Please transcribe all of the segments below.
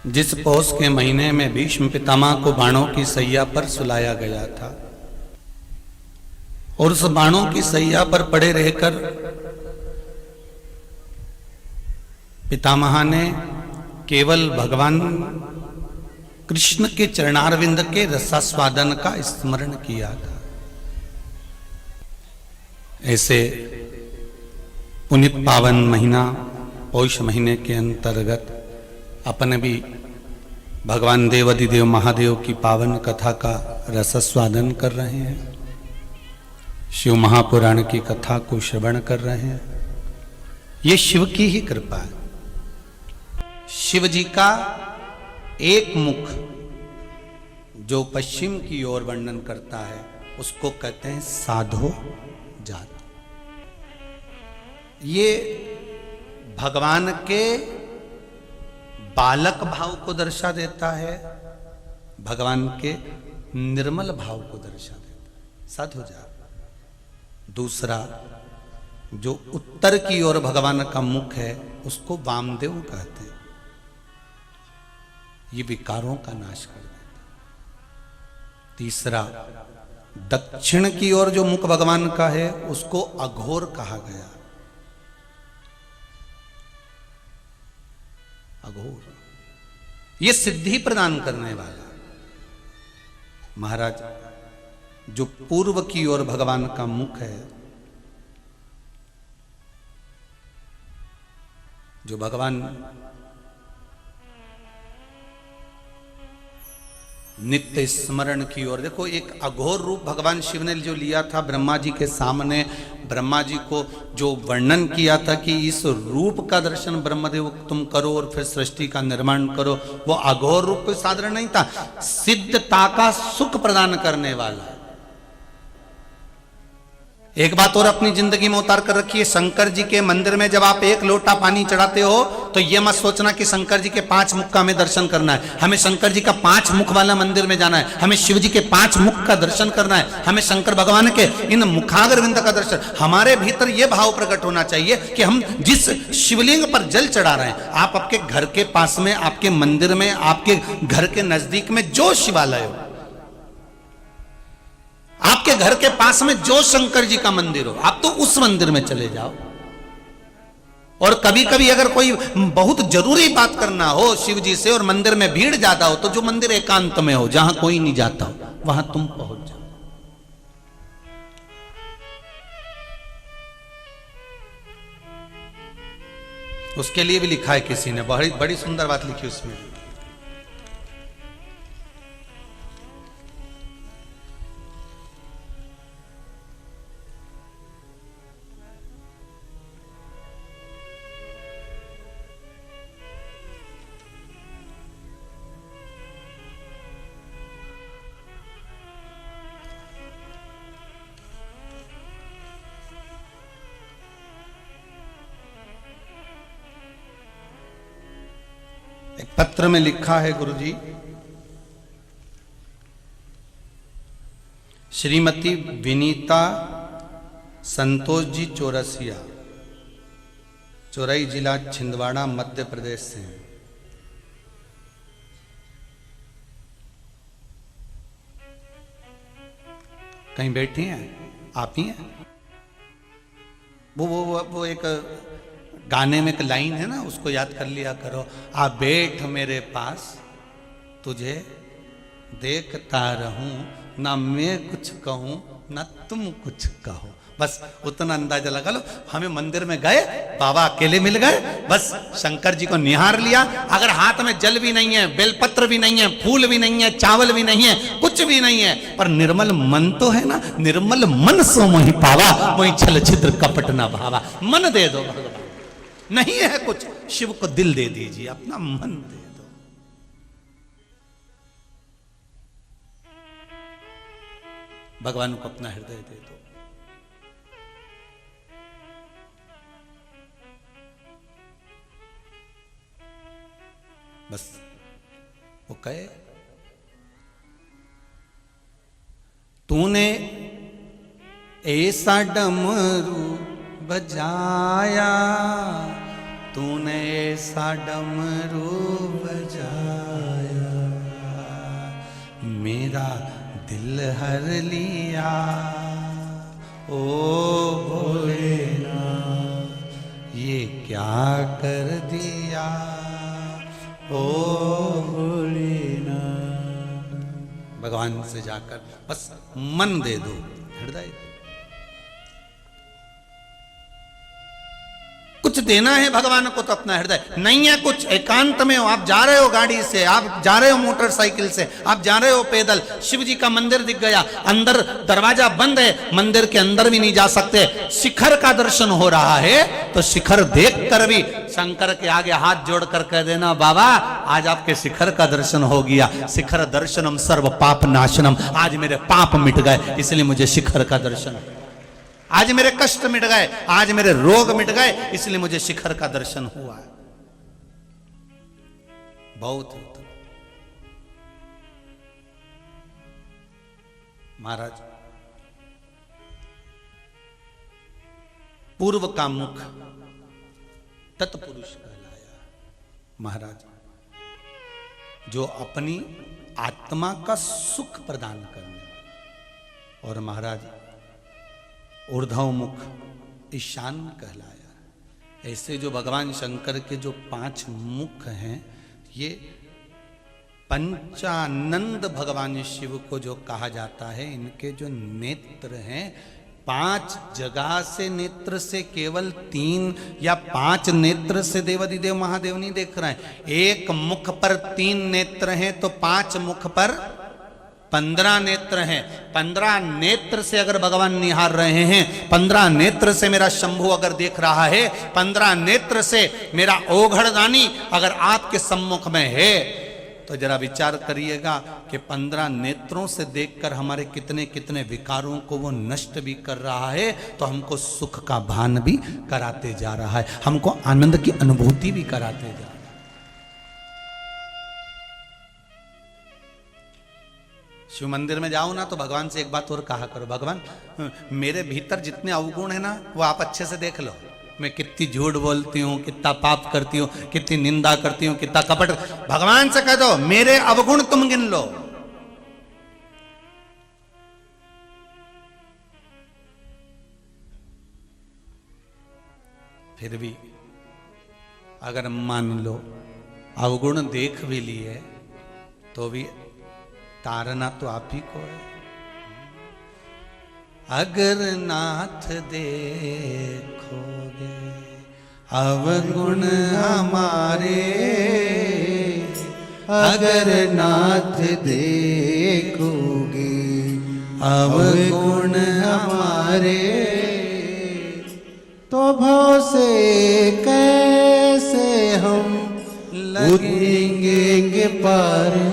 जिस पौष के महीने में भीष्म पितामह को बाणों की सैया पर सुलाया गया था और उस बाणों की सैया पर पड़े रहकर पितामह ने केवल भगवान कृष्ण के चरणारविंद के रसास्वादन का स्मरण किया था। ऐसे पुनित पावन महीना पौष महीने के अंतर्गत अपन भी भगवान देवाधिदेव महादेव की पावन कथा का रसास्वादन कर रहे हैं। शिव महापुराण की कथा को श्रवण कर रहे हैं। ये शिव की ही कृपा है। शिव जी का एक मुख जो पश्चिम की ओर वर्णन करता है उसको कहते हैं साधो जात। ये भगवान के बालक भाव को दर्शा देता है, भगवान के निर्मल भाव को दर्शा देता है, साधो जात। दूसरा जो उत्तर की ओर भगवान का मुख है उसको वामदेव कहते हैं। ये विकारों का नाश कर देता है। तीसरा दक्षिण की ओर जो मुख भगवान का है उसको अघोर कहा गया। अघोर ये सिद्धि प्रदान करने वाला। महाराज जो पूर्व की ओर भगवान का मुख है, जो भगवान नित्य स्मरण की ओर, देखो एक अघोर रूप भगवान शिव ने जो लिया था ब्रह्मा जी के सामने, ब्रह्मा जी को जो वर्णन किया था कि इस रूप का दर्शन ब्रह्मदेव तुम करो और फिर सृष्टि का निर्माण करो, वो अघोर रूप कोई साधारण नहीं था, सिद्धता का सुख प्रदान करने वाला। एक बात और अपनी जिंदगी में उतार कर रखिए, शंकर जी के मंदिर में जब आप एक लोटा पानी चढ़ाते हो तो यह मत सोचना कि शंकर जी के 5 मुख का हमें दर्शन करना है। हमें शंकर जी का 5 मुख वाला मंदिर में जाना है, हमें शिव जी के 5 मुख का दर्शन करना है, हमें शंकर भगवान के इन मुखाग्रविंद का दर्शन। हमारे भीतर यह भाव प्रकट होना चाहिए कि हम जिस शिवलिंग पर जल चढ़ा रहे हैं, आप आपके घर के पास में, आपके मंदिर में, आपके घर के नजदीक में जो शिवालय हो, आपके घर के पास में जो शंकर जी का मंदिर हो, आप तो उस मंदिर में चले जाओ। और कभी कभी अगर कोई बहुत जरूरी बात करना हो शिव जी से और मंदिर में भीड़ ज्यादा हो, तो जो मंदिर एकांत में हो, जहां कोई नहीं जाता हो, वहां तुम पहुंच जाओ। उसके लिए भी लिखा है किसी ने, बड़ी बड़ी सुंदर बात लिखी उसमें। एक पत्र में लिखा है गुरुजी, श्रीमती विनीता संतोष जी चौरसिया, चौरई जिला छिंदवाड़ा मध्य प्रदेश से हैं। कहीं बैठी हैं आप ही हैं? वो एक गाने में एक लाइन है ना, उसको याद कर लिया करो। आ बैठ मेरे पास तुझे देखता रहूं, ना मैं कुछ कहूं ना तुम कुछ कहो। बस उतना अंदाजा लगा लो। हमें मंदिर में गए, बाबा अकेले मिल गए, बस शंकर जी को निहार लिया। अगर हाथ में जल भी नहीं है, बेलपत्र भी नहीं है, फूल भी नहीं है, चावल भी नहीं है, कुछ भी नहीं है, पर निर्मल मन तो है ना। निर्मल मन सो मोहि पावा, मोहि छल छिद्र कपट ना भावा। मन दे दो भगवान, नहीं है कुछ, शिव को दिल दे दीजिए, अपना मन दे दो। भगवान को अपना हृदय दे दो। बस वो कहे, तूने ऐसा डमरू बजाया, तूने ऐसा डमरू बजाया, मेरा दिल हर लिया, ओ भोलेनाथ ये क्या कर दिया, ओ भोलेनाथ। भगवान से जाकर बस मन दे दो, हृदय कुछ देना है भगवान को तो अपना हृदय, नहीं है कुछ एकांत में हो, आप जा रहे हो गाड़ी से, आप जा रहे हो मोटरसाइकिल से, आप जा रहे हो पैदल, शिव जी का मंदिर दिख गया, अंदर दरवाजा बंद है, मंदिर के अंदर भी नहीं जा सकते, शिखर का दर्शन हो रहा है तो शिखर देख कर भी शंकर के आगे हाथ जोड़कर कह देना बाबा आज आपके शिखर का दर्शन हो गया, शिखर दर्शनम सर्व पाप नाशनम, आज मेरे पाप मिट गए इसलिए मुझे शिखर का दर्शन, आज मेरे कष्ट मिट गए, आज मेरे रोग मिट गए इसलिए मुझे शिखर का दर्शन हुआ। बहुत उत्तम महाराज, पूर्व का मुख तत्पुरुष कहलाया। महाराज जो अपनी आत्मा का सुख प्रदान करने, और महाराज ऊर्ध्व मुख ईशान कहलाया। ऐसे जो भगवान शंकर के जो 5 मुख हैं, ये पंचानंद भगवान शिव को जो कहा जाता है, इनके जो नेत्र हैं 5 जगह से नेत्र से केवल 3 या 5 नेत्र से देवाधिदेव महादेव नहीं देख रहे हैं, एक मुख पर 3 नेत्र हैं तो 5 मुख पर 15 नेत्र हैं। 15 नेत्र से अगर भगवान निहार रहे हैं, 15 नेत्र से मेरा शंभु अगर देख रहा है, 15 नेत्र से मेरा ओघड़दानी अगर आपके सम्मुख में है, तो जरा विचार करिएगा कि 15 नेत्रों से देखकर हमारे कितने कितने विकारों को वो नष्ट भी कर रहा है, तो हमको सुख का भान भी कराते जा रहा है, हमको आनंद की अनुभूति भी कराते जा रहा है। शिव मंदिर में जाओ ना तो भगवान से एक बात और कहा करो, भगवान मेरे भीतर जितने अवगुण है ना वो आप अच्छे से देख लो, मैं कितनी झूठ बोलती हूँ, कितना पाप करती हूँ, कितनी निंदा करती हूँ, कितना कपट, भगवान से कह दो मेरे अवगुण तुम गिन लो। फिर भी अगर मान लो अवगुण देख भी लिए तो भी तारना तो आप ही को है। अगर नाथ देखोगे अवगुण हमारे, अगर नाथ देखोगे अवगुण हमारे, तो भव से कैसे हम लगेंगे पारे,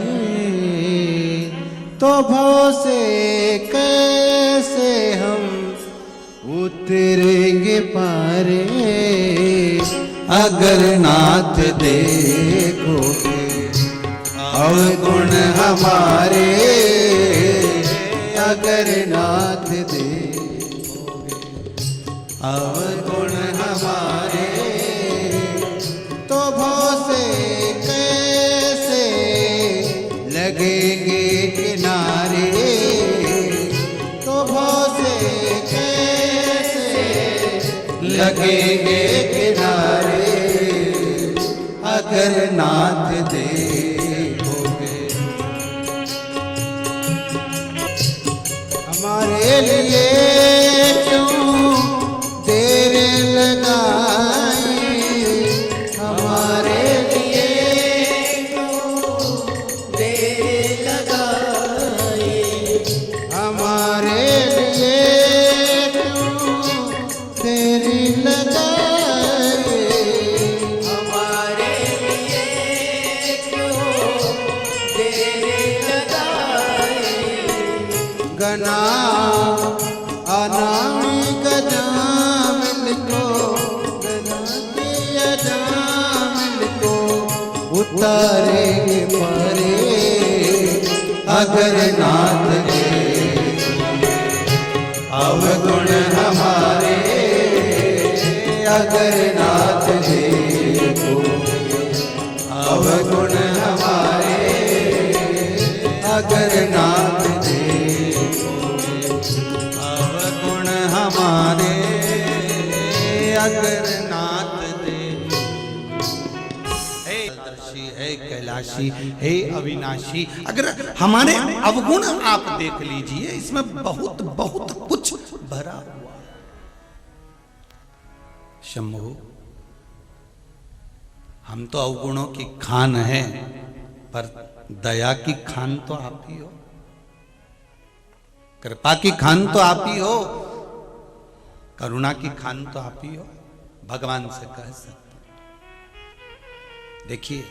तो भव से कैसे हम उतरेंगे पारे, अगर नाथ देखोगे अवगुण हमारे, अगर नाथ देखोगे अवगुण हमारे, तो भव से कैसे लगेंगे किनारे, तो भव से कैसे लगेंगे किनारे, अगर नाथ देखोगे हमारे लिए क्यों देर लगाई, हमारे लिए क्यों देर लगाई, हमारे लिए क्यों देर लगाई, हमारे लिए क्यों देर लगाई, गना अनामी गजामिल को, गना की अजामिल को उतारेंगे पारे, अगर नाथ देखोगे अवगुण हमारे, अगर नाथ देखोगे अवगुण हमारे, अगर नाथ सप्तर्षि, हे कैलाशी, हे अविनाशी। अगर हमारे अवगुण आप देख लीजिए, इसमें बहुत बहुत कुछ भरा हुआ। शंभु, हम तो अवगुणों की खान है, पर दया की खान तो आप ही हो, कृपा की खान तो आप ही हो, करुणा की खान तो आप ही हो। भगवान से कह सकते। देखिए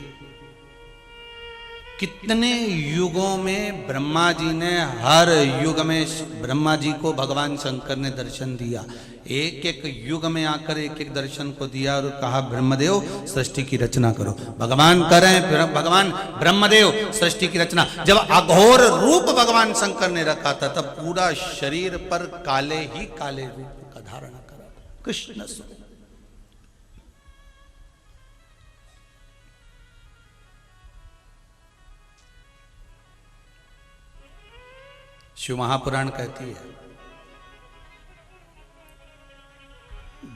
कितने युगों में ब्रह्मा जी ने, हर युग में ब्रह्मा जी को भगवान शंकर ने दर्शन दिया। एक एक युग में आकर एक एक दर्शन को दिया और कहा ब्रह्मदेव सृष्टि की रचना करो। भगवान करें, भगवान ब्रह्मदेव सृष्टि की रचना। जब अघोर रूप भगवान शंकर ने रखा था, तब पूरा शरीर पर काले ही काले रूप का धारण करा, कृष्ण स्वरूप। शिव महापुराण कहती है,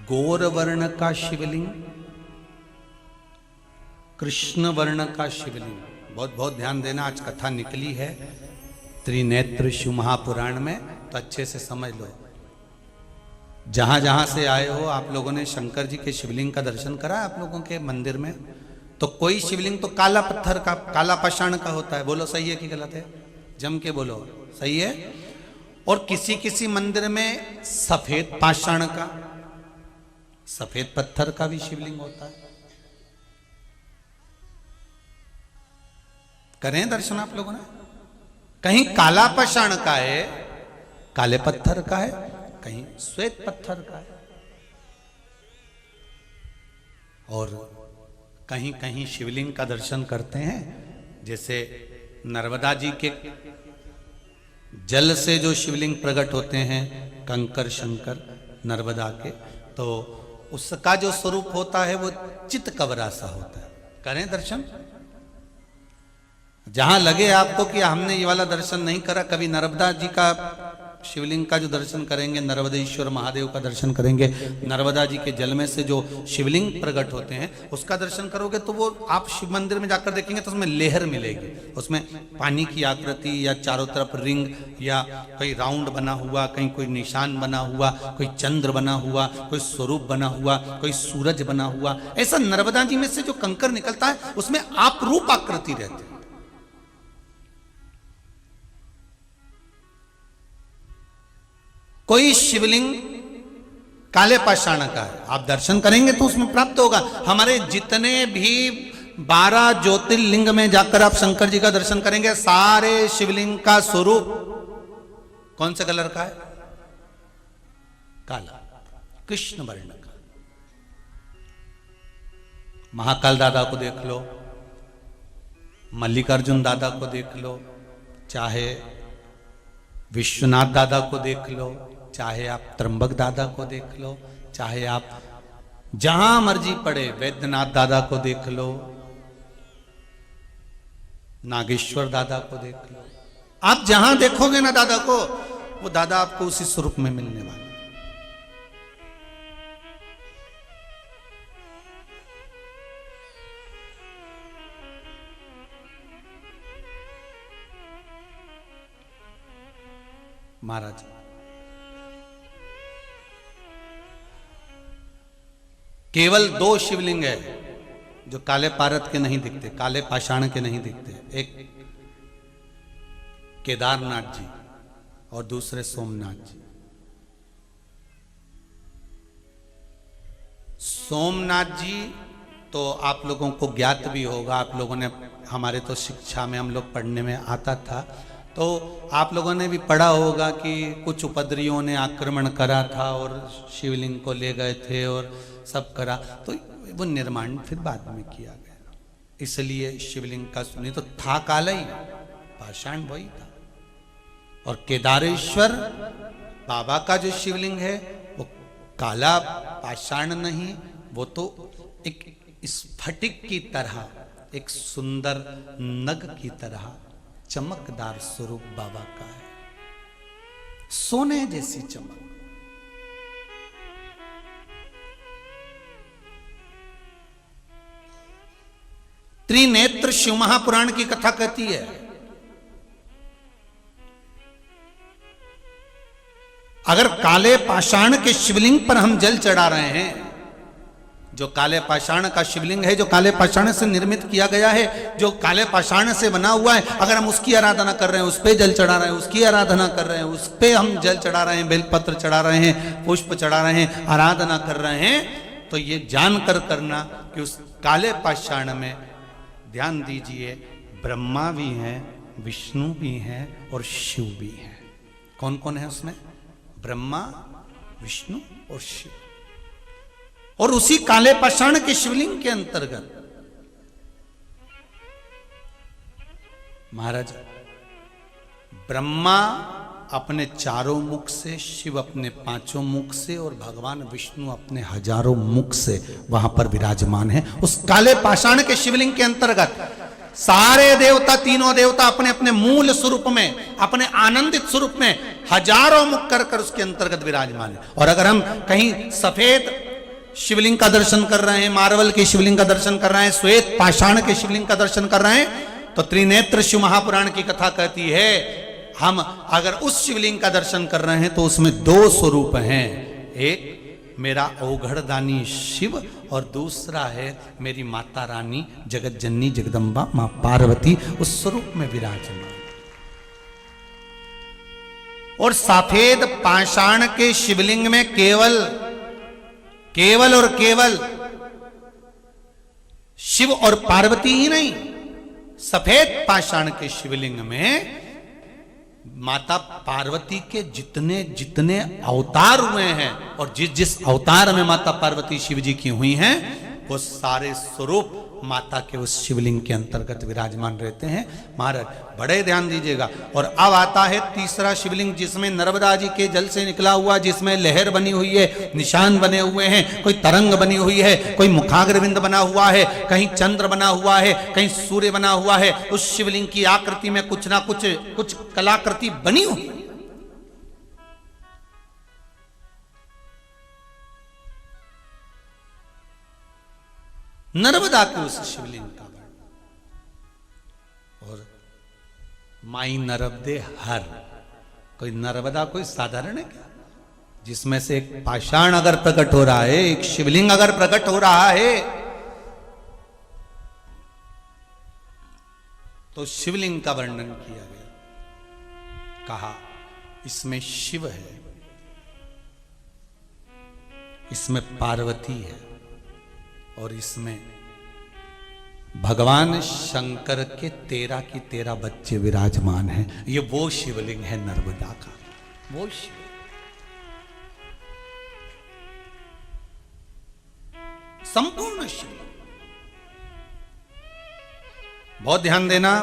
गौर वर्ण का शिवलिंग, कृष्ण वर्ण का शिवलिंग। बहुत बहुत ध्यान देना, आज कथा निकली है त्रिनेत्र शिव महापुराण में, तो अच्छे से समझ लो। जहां जहां से आए हो आप लोगों ने शंकर जी के शिवलिंग का दर्शन करा आप लोगों के मंदिर में? तो कोई शिवलिंग तो काला पत्थर का, काला पाषाण का होता है। बोलो सही है कि गलत है? जम के बोलो, सही है। और किसी किसी मंदिर में सफेद पाषाण का, सफेद पत्थर का भी शिवलिंग होता है। करें दर्शन आप लोगों ने? कहीं काला पाषाण का है, काले पत्थर का है, कहीं श्वेत पत्थर का है, और कहीं कहीं शिवलिंग का दर्शन करते हैं। जैसे नर्मदा जी के जल से जो शिवलिंग प्रकट होते हैं, कंकर शंकर नर्मदा के, तो उसका जो स्वरूप होता है वो चित कबरा सा होता है। करें दर्शन? जहां लगे आपको कि हमने ये वाला दर्शन नहीं करा, कभी नर्मदा जी का शिवलिंग का जो दर्शन करेंगे, नर्मदेश्वर महादेव का दर्शन करेंगे, नर्मदा जी के जल में से जो शिवलिंग प्रकट होते हैं उसका दर्शन करोगे, तो वो आप शिव मंदिर में जाकर देखेंगे तो उसमें लेहर मिलेगी, उसमें पानी की आकृति या चारों तरफ रिंग या कोई राउंड बना हुआ, कहीं कोई निशान बना हुआ, कोई चंद्र बना हुआ, कोई स्वरूप बना हुआ, कोई सूरज बना हुआ। ऐसा नर्मदा जी में से जो कंकर निकलता है उसमें आप रूप आकृति रहती है। कोई शिवलिंग काले पाषाण का है, आप दर्शन करेंगे तो उसमें प्राप्त होगा। हमारे जितने भी 12 ज्योतिर्लिंग में जाकर आप शंकर जी का दर्शन करेंगे, सारे शिवलिंग का स्वरूप कौन से कलर का है? काला, कृष्ण वर्ण का। महाकाल दादा को देख लो, मल्लिकार्जुन दादा को देख लो, चाहे विश्वनाथ दादा को देख लो, चाहे आप त्र्यंबक दादा को देख लो, चाहे आप जहां मर्जी पड़े वैद्यनाथ दादा को देख लो, नागेश्वर दादा को देख लो। आप जहां देखोगे ना दादा को, वो दादा आपको उसी स्वरूप में मिलने वाले। महाराज केवल 2 शिवलिंग है जो काले पारद के नहीं दिखते, काले पाषाण के नहीं दिखते। एक केदारनाथ जी और दूसरे सोमनाथ जी। सोमनाथ जी तो आप लोगों को ज्ञात भी होगा, आप लोगों ने, हमारे तो शिक्षा में हम लोग पढ़ने में आता था, तो आप लोगों ने भी पढ़ा होगा कि कुछ उपद्रवियों ने आक्रमण करा था और शिवलिंग को ले गए थे और सब करा, तो वो निर्माण फिर बाद में किया गया। इसलिए शिवलिंग का सुनी तो था काला ही, पाषाण वही था। और केदारेश्वर बाबा का जो शिवलिंग है वो काला पाषाण नहीं, वो तो एक स्फटिक की तरह, एक सुंदर नग की तरह चमकदार स्वरूप बाबा का है, सोने जैसी चमक। त्रिनेत्र शिव महापुराण की कथा कहती है। अगर काले पाषाण के शिवलिंग पर हम जल चढ़ा रहे हैं, जो काले पाषाण का शिवलिंग है, जो काले पाषाण से निर्मित किया गया है, जो काले पाषाण से बना हुआ है, अगर हम उसकी आराधना कर रहे हैं, उस पे जल चढ़ा रहे हैं, उसकी आराधना कर रहे हैं, उस पे हम जल चढ़ा रहे हैं, बेलपत्र चढ़ा रहे हैं, पुष्प चढ़ा रहे हैं, आराधना कर रहे हैं, तो ये जानकर करना कि उस काले पाषाण में, ध्यान दीजिए, ब्रह्मा भी हैं, विष्णु भी हैं और शिव भी हैं। कौन कौन है उसमें? ब्रह्मा, विष्णु और शिव। और उसी काले पाषाण के शिवलिंग के अंतर्गत महाराज ब्रह्मा अपने चारों मुख से, शिव अपने पांचों मुख से और भगवान विष्णु अपने हजारों मुख से वहां पर विराजमान है। उस काले पाषाण के शिवलिंग के अंतर्गत सारे देवता, तीनों देवता अपने अपने मूल स्वरूप में, अपने आनंदित स्वरूप में हजारों मुख कर कर उसके अंतर्गत विराजमान है। और अगर हम कहीं सफेद शिवलिंग का दर्शन कर रहे हैं, मार्बल के शिवलिंग का दर्शन कर रहे हैं, श्वेत पाषाण के शिवलिंग का दर्शन कर रहे हैं, तो त्रिनेत्र शिव महापुराण की कथा कहती है, हम अगर उस शिवलिंग का दर्शन कर रहे हैं तो उसमें दो स्वरूप हैं। एक मेरा औघड़दानी शिव और दूसरा है मेरी माता रानी जगत जननी जगदम्बा मां पार्वती उस स्वरूप में विराजमान। और सफेद पाषाण के शिवलिंग में केवल और केवल शिव और पार्वती ही नहीं, सफेद पाषाण के शिवलिंग में माता पार्वती के जितने जितने अवतार हुए हैं और जिस जिस अवतार में माता पार्वती शिव जी की हुई हैं, वो सारे स्वरूप माता के उस शिवलिंग के अंतर्गत विराजमान रहते हैं। महाराज बड़े ध्यान दीजिएगा। और अब आता है तीसरा शिवलिंग, जिसमें नर्मदा जी के जल से निकला हुआ, जिसमें लहर बनी हुई है, निशान बने हुए हैं, कोई तरंग बनी हुई है, कोई मुखाग्रविंद बना हुआ है, कहीं चंद्र बना हुआ है, कहीं सूर्य बना हुआ है। उस शिवलिंग की आकृति में कुछ ना कुछ कलाकृति बनी हुई। नर्मदा के उस शिवलिंग का वर्णन। और माई नर्मदे हर, कोई नर्मदा कोई साधारण है क्या? जिसमें से एक पाषाण अगर प्रकट हो रहा है, एक शिवलिंग अगर प्रकट हो रहा है, तो शिवलिंग का वर्णन किया गया। कहा इसमें शिव है, इसमें पार्वती है और इसमें भगवान शंकर के 13 की 13 बच्चे विराजमान हैं। ये वो शिवलिंग है नर्मदा का, वो शिव। संपूर्ण शिव। बहुत ध्यान देना,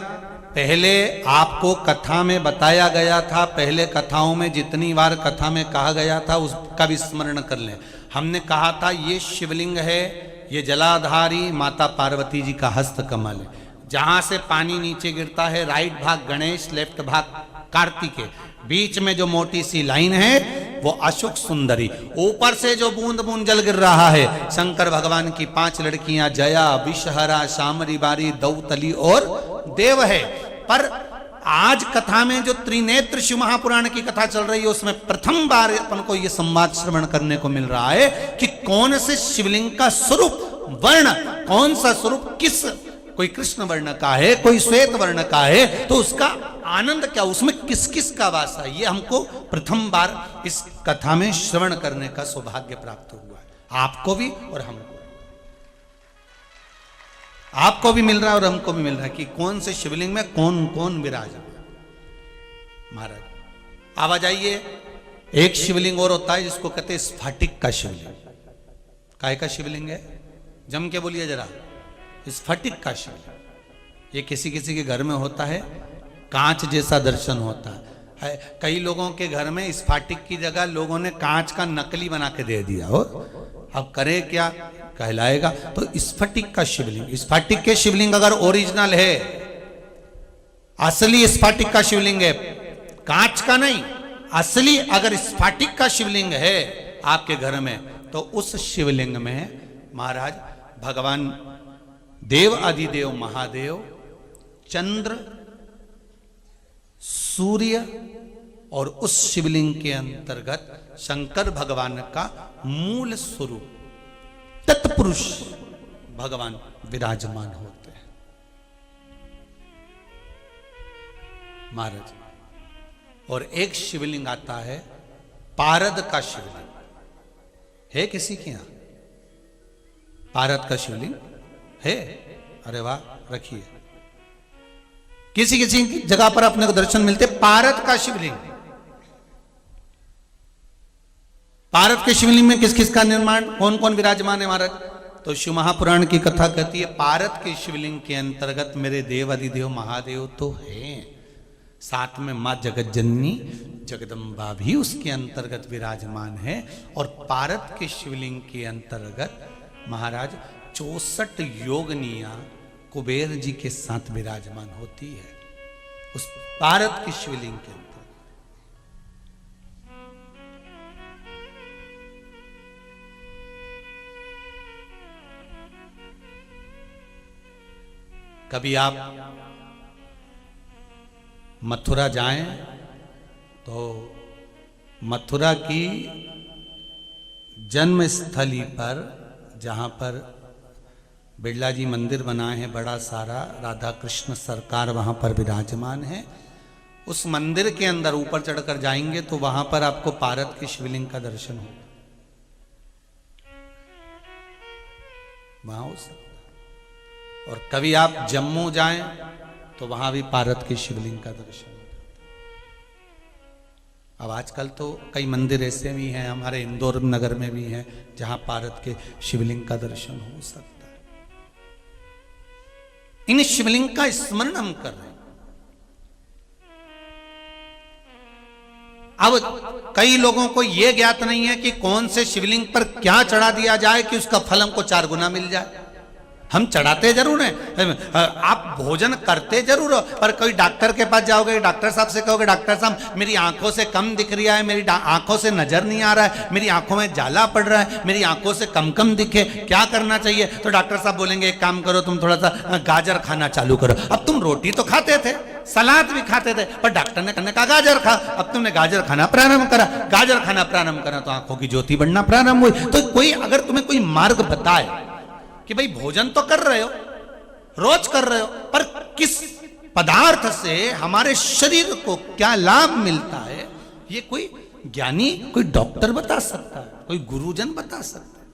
पहले आपको कथा में बताया गया था, पहले कथाओं में जितनी बार कथा में कहा गया था उसका भी स्मरण कर लें। हमने कहा था ये शिवलिंग है, ये जलाधारी माता पार्वती जी का हस्त कमल है। जहां से पानी नीचे गिरता है, राइट भाग गणेश, लेफ्ट भाग कार्तिकेय, बीच में जो मोटी सी लाइन है वो अशोक सुंदरी, ऊपर से जो बूंद बूंद जल गिर रहा है शंकर भगवान की 5 लड़कियां जया, विषहरा, शामरी बारी, दौतली और देव है। पर आज कथा में जो त्रिनेत्र शिव महापुराण की कथा चल रही है, उसमें प्रथम बार अपन को यह संवाद श्रवण करने को मिल रहा है कि कौन से शिवलिंग का स्वरूप, वर्ण, कौन सा स्वरूप, किस, कोई कृष्ण वर्ण का है, कोई श्वेत वर्ण का है, तो उसका आनंद क्या, उसमें किस किस का वास है, ये हमको प्रथम बार इस कथा में श्रवण करने का सौभाग्य प्राप्त हुआ है। आपको भी और हमको, आपको भी मिल रहा है और हमको भी मिल रहा है कि कौन से शिवलिंग में कौन कौन विराजमान। महाराज अब आ जाइए, एक शिवलिंग और होता है जिसको कहते हैं स्फटिक का शिवलिंग। काय का शिवलिंग है? जम के बोलिए जरा। स्फटिक का शिवलिंग, ये किसी किसी के घर में होता है, कांच जैसा दर्शन होता है। कई लोगों के घर में स्फटिक की जगह लोगों ने कांच का नकली बना के दे दिया हो। अब करे क्या, कहलाएगा। तो स्फटिक का शिवलिंग, स्फटिक के शिवलिंग अगर ओरिजिनल है, असली स्फटिक का शिवलिंग है, कांच का नहीं, असली अगर स्फटिक का शिवलिंग है आपके घर में, तो उस शिवलिंग में महाराज भगवान देव अधिदेव महादेव, चंद्र, सूर्य और उस शिवलिंग के अंतर्गत शंकर भगवान का मूल स्वरूप तत्पुरुष भगवान विराजमान होते हैं। महाराज, और एक शिवलिंग आता है पारद का शिवलिंग, है किसी के यहां पारद का शिवलिंग है? अरे वाह, रखिए। किसी किसी जगह पर अपने को दर्शन मिलते पारद का शिवलिंग। पारद के शिवलिंग में किस किस का निर्माण, कौन कौन विराजमान है महाराज? तो शिव महापुराण की कथा कहती है पारद के शिवलिंग के अंतर्गत मेरे देव अधिदेव महादेव तो हैं, साथ में मां जगत जननी जगदम्बा भी उसके अंतर्गत विराजमान है। और पारद के शिवलिंग के अंतर्गत महाराज 64 योगनिया कुबेर जी के साथ विराजमान होती है उस पारद के शिवलिंग के अंदर। कभी आप मथुरा जाएं तो मथुरा की जन्म स्थली पर, जहां पर बिरला जी मंदिर बनाए हैं बड़ा सारा, राधा कृष्ण सरकार वहां पर विराजमान है, उस मंदिर के अंदर ऊपर चढ़कर जाएंगे तो वहां पर आपको पारद के शिवलिंग का दर्शन होगा। वहां उस और कभी आप जम्मू जाएं तो वहां भी पारद के शिवलिंग का दर्शन होगा। अब आजकल तो कई मंदिर ऐसे भी हैं, हमारे इंदौर नगर में भी हैं, जहां पारद के शिवलिंग का दर्शन हो सकता है। इन शिवलिंग का स्मरण हम कर रहे हैं। अब कई लोगों को यह ज्ञात नहीं है कि कौन से शिवलिंग पर क्या चढ़ा दिया जाए कि उसका फल हमको 4 गुना मिल जाए। हम चढ़ाते जरूर हैं, आप भोजन करते जरूर हो, पर कोई डॉक्टर के पास जाओगे, डॉक्टर साहब से कहोगे डॉक्टर साहब मेरी आंखों से कम दिख रहा है, मेरी आंखों से नजर नहीं आ रहा है, मेरी आंखों में जाला पड़ रहा है, मेरी आंखों से कम कम दिखे, क्या करना चाहिए? तो डॉक्टर साहब बोलेंगे एक काम करो, तुम थोड़ा सा गाजर खाना चालू करो। अब तुम रोटी तो खाते थे, सलाद भी खाते थे, पर डॉक्टर ने कहा गाजर खा। अब तुमने गाजर खाना प्रारंभ करा, गाजर खाना प्रारंभ करा तो आंखों की ज्योति बढ़ना प्रारंभ हुई। तो कोई अगर तुम्हें कोई मार्ग बताए कि भाई भोजन तो कर रहे हो, रोज कर रहे हो, पर किस पदार्थ से हमारे शरीर को क्या लाभ मिलता है, ये कोई ज्ञानी, कोई डॉक्टर बता सकता है, कोई गुरुजन बता सकता है।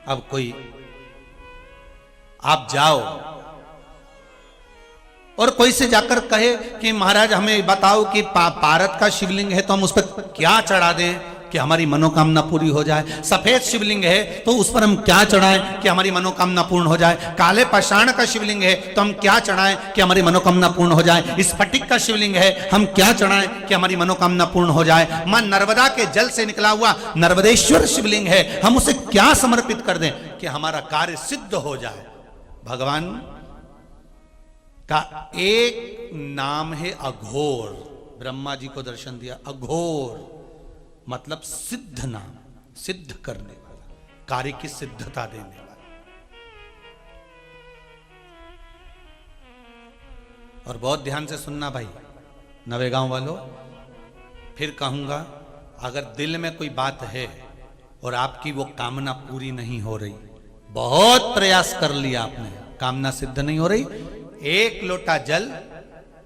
अब कोई आप जाओ और कोई से जाकर कहे कि महाराज हमें बताओ कि पारद का शिवलिंग है तो हम उस पर क्या चढ़ा दें कि हमारी मनोकामना पूरी हो जाए। सफेद शिवलिंग है तो उस पर हम क्या चढ़ाएं कि हमारी मनोकामना पूर्ण हो जाए। काले पाषाण का शिवलिंग है तो हम क्या चढ़ाएं कि हमारी मनोकामना पूर्ण हो जाए। स्फटिक का शिवलिंग है, हम क्या चढ़ाएं कि हमारी मनोकामना पूर्ण हो जाए। मां नर्मदा के जल से निकला हुआ नर्मदेश्वर शिवलिंग है, हम उसे क्या समर्पित कर दें कि हमारा कार्य सिद्ध हो जाए। भगवान का एक नाम है अघोर। ब्रह्मा जी को दर्शन दिया, अघोर मतलब सिद्ध नाम, सिद्ध करने वाला, कार्य की सिद्धता देने वाला। और बहुत ध्यान से सुनना भाई, नवेगांव वालों, फिर कहूंगा, अगर दिल में कोई बात है और आपकी वो कामना पूरी नहीं हो रही, बहुत प्रयास कर लिया आपने, कामना सिद्ध नहीं हो रही, एक लोटा जल,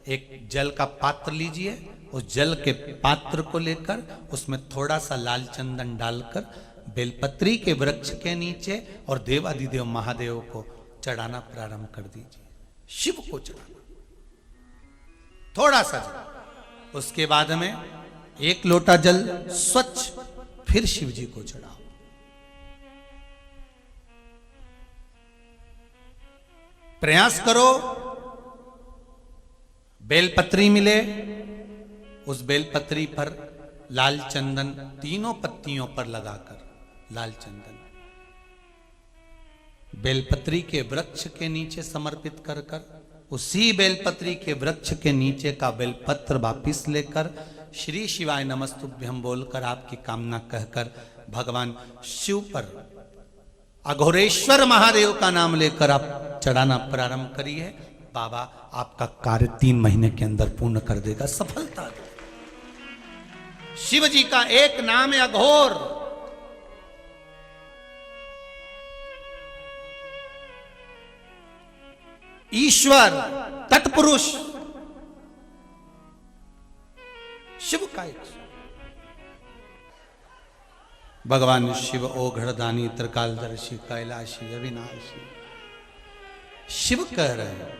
एक जल का पात्र लीजिए, उस जल के पात्र को लेकर उसमें थोड़ा सा लाल चंदन डालकर बेलपत्री के वृक्ष के नीचे और देवाधिदेव महादेव को चढ़ाना प्रारंभ कर दीजिए। शिव को चढ़ाना थोड़ा सा जल, उसके बाद में एक लोटा जल स्वच्छ फिर शिव जी को चढ़ाओ। प्रयास करो बेलपत्री मिले, उस बेलपत्री पर लाल चंदन तीनों पत्तियों पर लगाकर लाल चंदन बेलपत्री के वृक्ष के नीचे समर्पित कर कर उसी बेलपत्री के वृक्ष के नीचे का बेलपत्र वापिस लेकर श्री शिवाय नमस्तुभ्यम बोलकर आपकी कामना कहकर भगवान शिव पर अघोरेश्वर महादेव का नाम लेकर आप चढ़ाना प्रारंभ करिए। बाबा आपका कार्य 3 महीने के अंदर पूर्ण कर देगा, सफलता देगा। शिव जी का एक नाम है अघोर। ईश्वर, तत्पुरुष, शिव का एक भगवान शिव ओघड़दानी त्रिकालदर्शी कैलाशी अविनाशी शिव कह रहे हैं।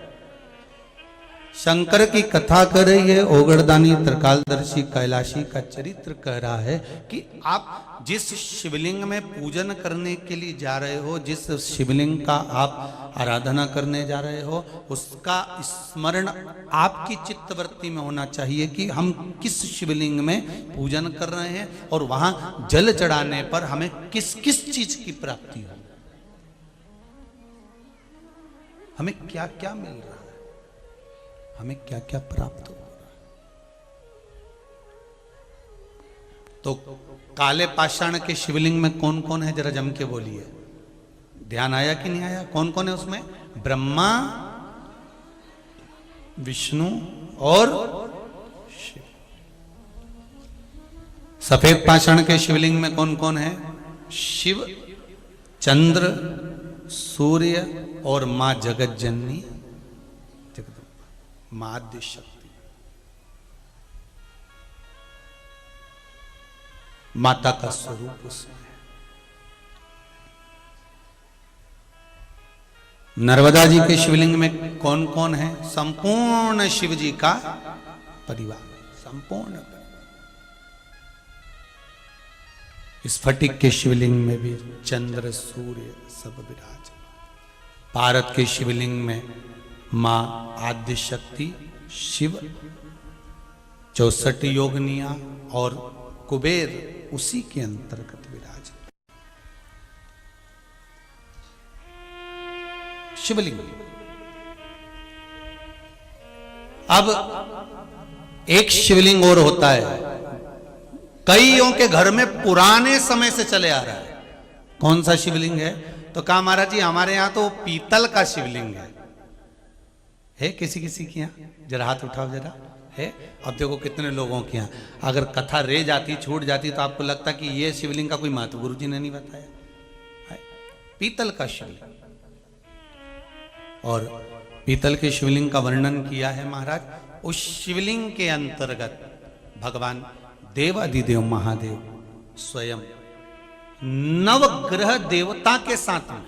शंकर की कथा कर रही है, ओघड़दानी त्रिकालदर्शी कैलाशी का चरित्र कह रहा है कि आप जिस शिवलिंग में पूजन करने के लिए जा रहे हो, जिस शिवलिंग का आप आराधना करने जा रहे हो, उसका स्मरण आपकी चित्तवृत्ति में होना चाहिए कि हम किस शिवलिंग में पूजन कर रहे हैं और वहां जल चढ़ाने पर हमें किस किस चीज की प्राप्ति हो, हमें क्या क्या मिल रहा है, हमें क्या क्या प्राप्त हो रहा है। तो काले पाषाण के शिवलिंग में कौन कौन है, जरा जम के बोलिए। ध्यान आया कि नहीं आया? कौन कौन है उसमें? ब्रह्मा, विष्णु और शिव। सफेद पाषाण के शिवलिंग में कौन कौन है? शिव, चंद्र, सूर्य और मां जगत जननी मां आद्य शक्ति, माता का स्वरूप उसमें है। नर्मदा जी के शिवलिंग में कौन कौन है? संपूर्ण शिव जी का परिवार, संपूर्ण। स्फटिक के शिवलिंग में भी चंद्र सूर्य सब विराज। भारत के शिवलिंग में मां आद्य शक्ति, शिव, 64 योगनिया और कुबेर उसी के अंतर्गत विराज। शिवलिंग। अब एक शिवलिंग और होता है, कईयों के घर में पुराने समय से चले आ रहा है। कौन सा शिवलिंग है? तो कहा महाराज जी हमारे यहां तो पीतल का शिवलिंग है किसी किसी के यहाँ? जरा हाथ उठाओ जरा। है? अब देखो कितने लोगों के यहाँ। अगर कथा रह जाती, छूट जाती तो आपको लगता कि ये शिवलिंग का कोई महत्व गुरु जी ने नहीं बताया है। पीतल का शिवलिंग। और पीतल के शिवलिंग का वर्णन किया है महाराज। उस शिवलिंग के अंतर्गत भगवान देवाधिदेव महादेव स्वयं नवग्रह देवता के साथ में,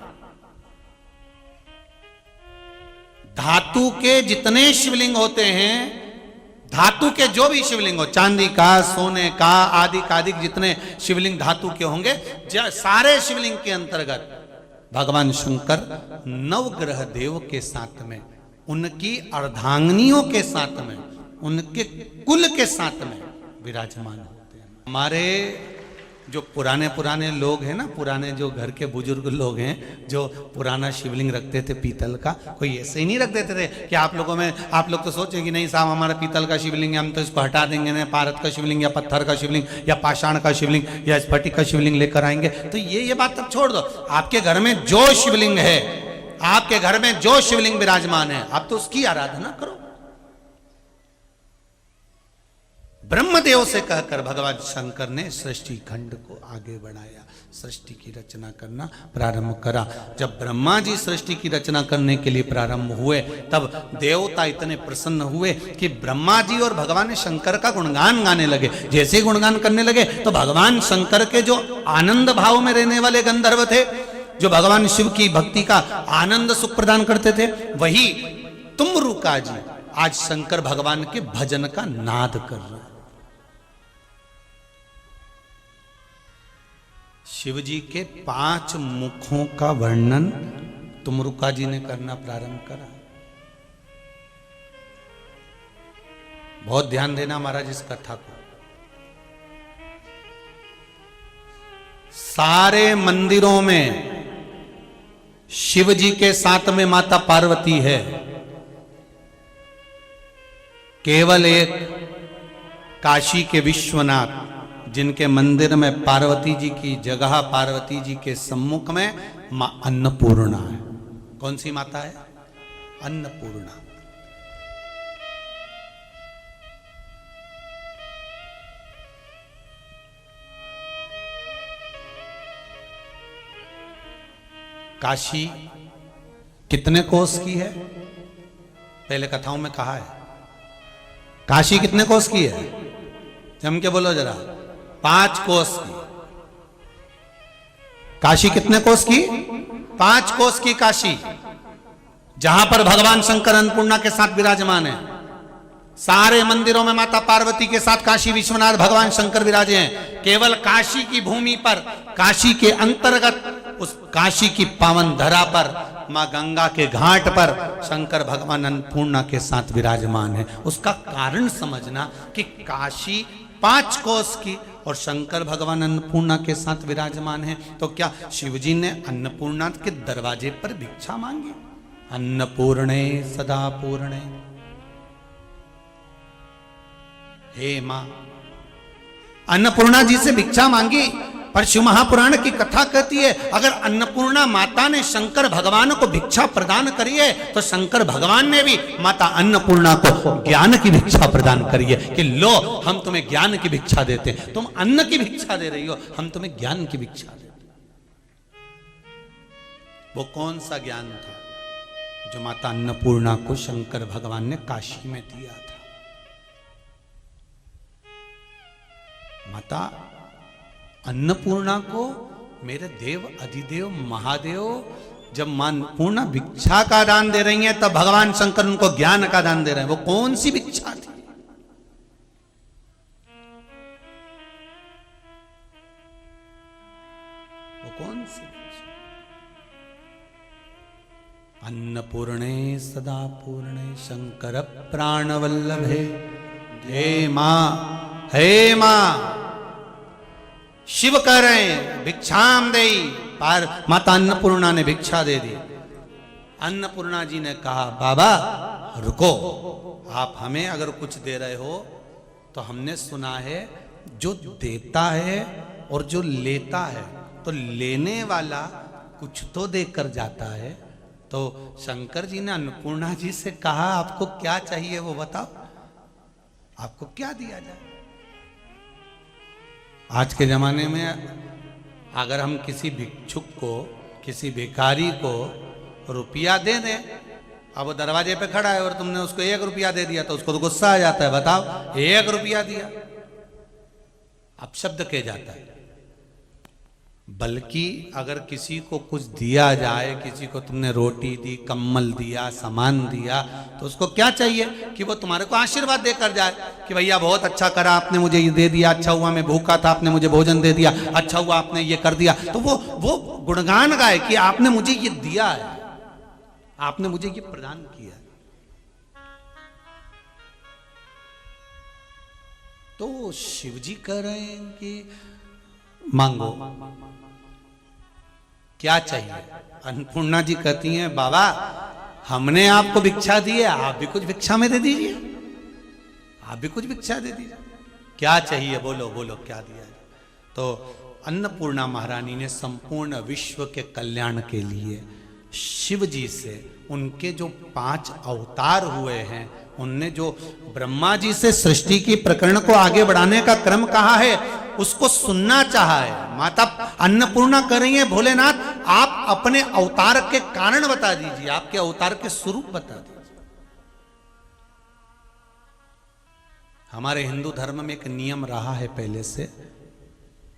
धातु के जितने शिवलिंग होते हैं, धातु के जो भी शिवलिंग हो, चांदी का, सोने का, आदि जितने शिवलिंग धातु के होंगे, सारे शिवलिंग के अंतर्गत भगवान शंकर नवग्रह देव के साथ में, उनकी अर्धांगिनियों के साथ में, उनके कुल के साथ में विराजमान होते हैं। हमारे जो पुराने लोग हैं ना, पुराने जो घर के बुजुर्ग लोग हैं, जो पुराना शिवलिंग रखते थे पीतल का, कोई ऐसे ही नहीं रख देते थे कि आप लोगों में, आप लोग तो सोचे कि नहीं साहब हमारा पीतल का शिवलिंग है, हम तो इसको हटा देंगे, ना भारत का शिवलिंग या पत्थर का शिवलिंग या पाषाण का शिवलिंग या स्फटिक का शिवलिंग लेकर आएंगे। तो ये बात तब छोड़ दो। आपके घर में जो शिवलिंग है, आपके घर में जो शिवलिंग विराजमान है, आप तो उसकी आराधना करो। ब्रह्मदेव से कहकर भगवान शंकर ने सृष्टि खंड को आगे बढ़ाया, सृष्टि की रचना करना प्रारंभ करा। जब ब्रह्मा जी सृष्टि की रचना करने के लिए प्रारंभ हुए, तब देवता इतने प्रसन्न हुए कि ब्रह्मा जी और भगवान शंकर का गुणगान गाने लगे। जैसे ही गुणगान करने लगे तो भगवान शंकर के जो आनंद भाव में रहने वाले गंधर्व थे, जो भगवान शिव की भक्ति का आनंद सुख प्रदान करते थे, वही तुमरुका जी आज शंकर भगवान के भजन का नाद कर रहे हैं। शिव जी के 5 मुखों का वर्णन तुमरुका जी ने करना प्रारंभ करा। बहुत ध्यान देना महाराज इस कथा को। सारे मंदिरों में शिव जी के साथ में माता पार्वती है, केवल एक काशी के विश्वनाथ, जिनके मंदिर में पार्वती जी की जगह, पार्वती जी के सम्मुख में मां अन्नपूर्णा है। कौन सी माता है? अन्नपूर्णा। काशी कितने कोस की है? पहले कथाओं में कहा है। काशी कितने कोस की है? जम के बोलो जरा। 5 कोस की। काशी कितने कोस की? 5 कोस की काशी, जहां पर भगवान शंकर अन्नपूर्णा के साथ विराजमान है। सारे मंदिरों में माता पार्वती के साथ काशी विश्वनाथ भगवान शंकर विराजे हैं। केवल काशी की भूमि पर, काशी के अंतर्गत, उस काशी की पावन धरा पर, मां गंगा के घाट पर शंकर भगवान अन्नपूर्णा के साथ विराजमान है। उसका कारण समझना कि काशी 5 कोस की और शंकर भगवान अन्नपूर्णा के साथ विराजमान है, तो क्या शिवजी ने अन्नपूर्णा के दरवाजे पर भिक्षा मांगी? अन्नपूर्णे सदा पूर्णे, हे मां। अन्नपूर्णा जी से भिक्षा मांगी। पर शिव महापुराण की कथा कहती है, अगर अन्नपूर्णा माता ने शंकर भगवान को भिक्षा प्रदान करी है, तो शंकर भगवान ने भी माता अन्नपूर्णा को ज्ञान की भिक्षा प्रदान करी है कि लो, हम तुम्हें ज्ञान की भिक्षा देते हैं। तुम अन्न की भिक्षा दे रही हो, हम तुम्हें ज्ञान की भिक्षा देते हैं। वो कौन सा ज्ञान था जो माता अन्नपूर्णा को शंकर भगवान ने काशी में दिया था? माता अन्नपूर्णा को मेरे देव अधिदेव महादेव जब मां पूर्णा भिक्षा का दान दे रही हैं, तब भगवान शंकर उनको ज्ञान का दान दे रहे हैं। वो कौन सी भिक्षा थी? वो कौन सी भिक्षा? अन्नपूर्णे सदा पूर्णे शंकर प्राणवल्लभे, हे मां, हे मां। शिव कह रहे हैं भिक्षाम देई, पर माता अन्नपूर्णा ने भिक्षा दे दी। अन्नपूर्णा जी ने कहा, बाबा रुको, आप हमें अगर कुछ दे रहे हो तो हमने सुना है जो देता है और जो लेता है, तो लेने वाला कुछ तो देकर जाता है। तो शंकर जी ने अन्नपूर्णा जी से कहा, आपको क्या चाहिए वो बताओ, आपको क्या दिया जाए? आज के जमाने में अगर हम किसी भिक्षुक को, किसी भिखारी को रुपया दे दें, अब वो दरवाजे पे खड़ा है और तुमने उसको 1 रुपया दे दिया, तो उसको तो गुस्सा आ जाता है। बताओ, 1 रुपया दिया, अपशब्द कह जाता है। बल्कि अगर किसी को कुछ दिया जाए, किसी को तुमने रोटी दी, कम्बल दिया, सामान दिया, तो उसको क्या चाहिए कि वो तुम्हारे को आशीर्वाद देकर जाए कि भैया बहुत अच्छा करा, आपने मुझे ये दे दिया, अच्छा हुआ मैं भूखा था, आपने मुझे भोजन दे दिया, अच्छा हुआ आपने ये कर दिया। तो वो गुणगान गाए कि आपने मुझे ये दिया है, आपने मुझे ये प्रदान किया। तो शिवजी कह रहे हैं कि मांगो, क्या चाहिए? अन्नपूर्णा जी कहती हैं, बाबा हमने आपको भिक्षा दी है, आप भी कुछ भिक्षा में दे दीजिए, आप भी कुछ भिक्षा दे दीजिए। क्या चाहिए? बोलो बोलो, क्या दिया है? तो अन्नपूर्णा महारानी ने संपूर्ण विश्व के कल्याण के लिए शिव जी से, उनके जो 5 अवतार हुए हैं, उनने जो ब्रह्मा जी से सृष्टि की प्रकरण को आगे बढ़ाने का क्रम कहा है, उसको सुनना चाहा है। माता अन्नपूर्णा कर रही है, भोलेनाथ आप अपने अवतार के कारण बता दीजिए, आपके अवतार के स्वरूप बता दीजिए। हमारे हिंदू धर्म में एक नियम रहा है पहले से,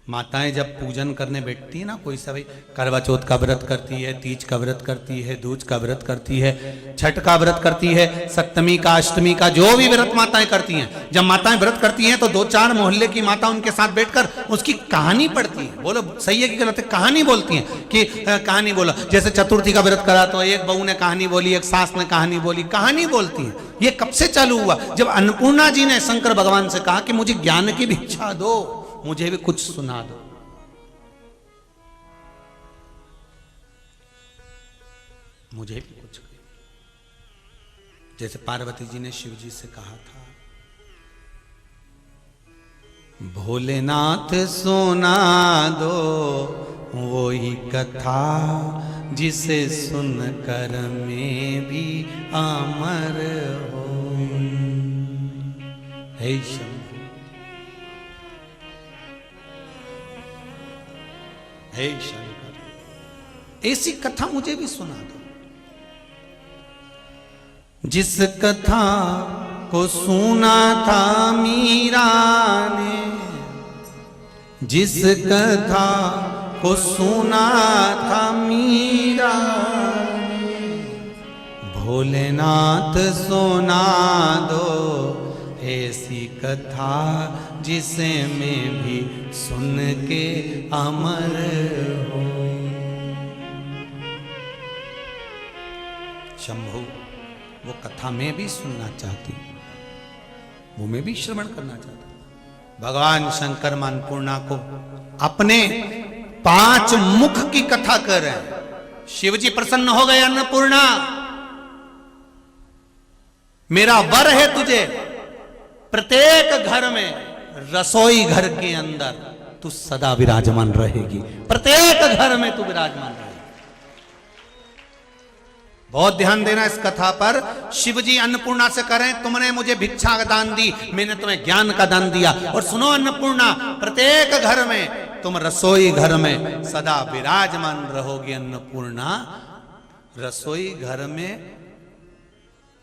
माताएं जब पूजन करने बैठती है ना, कोई सा भाई करवा चौथ का व्रत करती है, तीज का व्रत करती है, दूज का व्रत करती है, छठ का व्रत करती है, सप्तमी का, अष्टमी का, जो भी व्रत माताएं करती हैं, जब माताएं व्रत करती हैं तो 2-4 मोहल्ले की माता उनके साथ बैठकर उसकी कहानी पढ़ती है। बोलो सही है कि गलत है? कहानी बोलती हैं कि कहानी बोलो। जैसे चतुर्थी का व्रत करा तो एक बहू ने कहानी बोली, एक सास ने कहानी बोली, कहानी बोलती है। ये कब से चालू हुआ? जब अन्नपूर्णा जी ने शंकर भगवान से कहा कि मुझे ज्ञान की भिक्षा दो, मुझे भी कुछ सुना दो। मुझे भी कुछ, जैसे पार्वती जी ने शिव जी से कहा था भोलेनाथ सुना दो वही कथा जिसे सुनकर मैं भी अमर हो। हे शंभु, हे शंकर, ऐसी कथा मुझे भी सुना दो। जिस कथा को सुना था मीरा ने, जिस कथा को सुना था मीरा ने, भोलेनाथ सुना दो ऐसी कथा जिसे मैं भी सुन के अमर हो। शंभु, वो कथा मैं भी सुनना चाहती हूँ, वो मैं भी श्रवण करना चाहता हूँ। भगवान शंकर अन्नपूर्णा को अपने 5 मुख की कथा कर रहे हैं। शिव जी प्रसन्न हो गए, अन्नपूर्णा मेरा वर है तुझे, प्रत्येक घर में, रसोई घर के अंदर तू सदा विराजमान रहेगी, प्रत्येक घर में तू विराजमान रहेगी। बहुत ध्यान देना इस कथा पर। शिव जी अन्नपूर्णा से करें, तुमने मुझे भिक्षा का दान दी, मैंने तुम्हें ज्ञान का दान दिया। और सुनो अन्नपूर्णा, प्रत्येक घर में, तुम रसोई घर में सदा विराजमान रहोगी। अन्नपूर्णा रसोई घर में,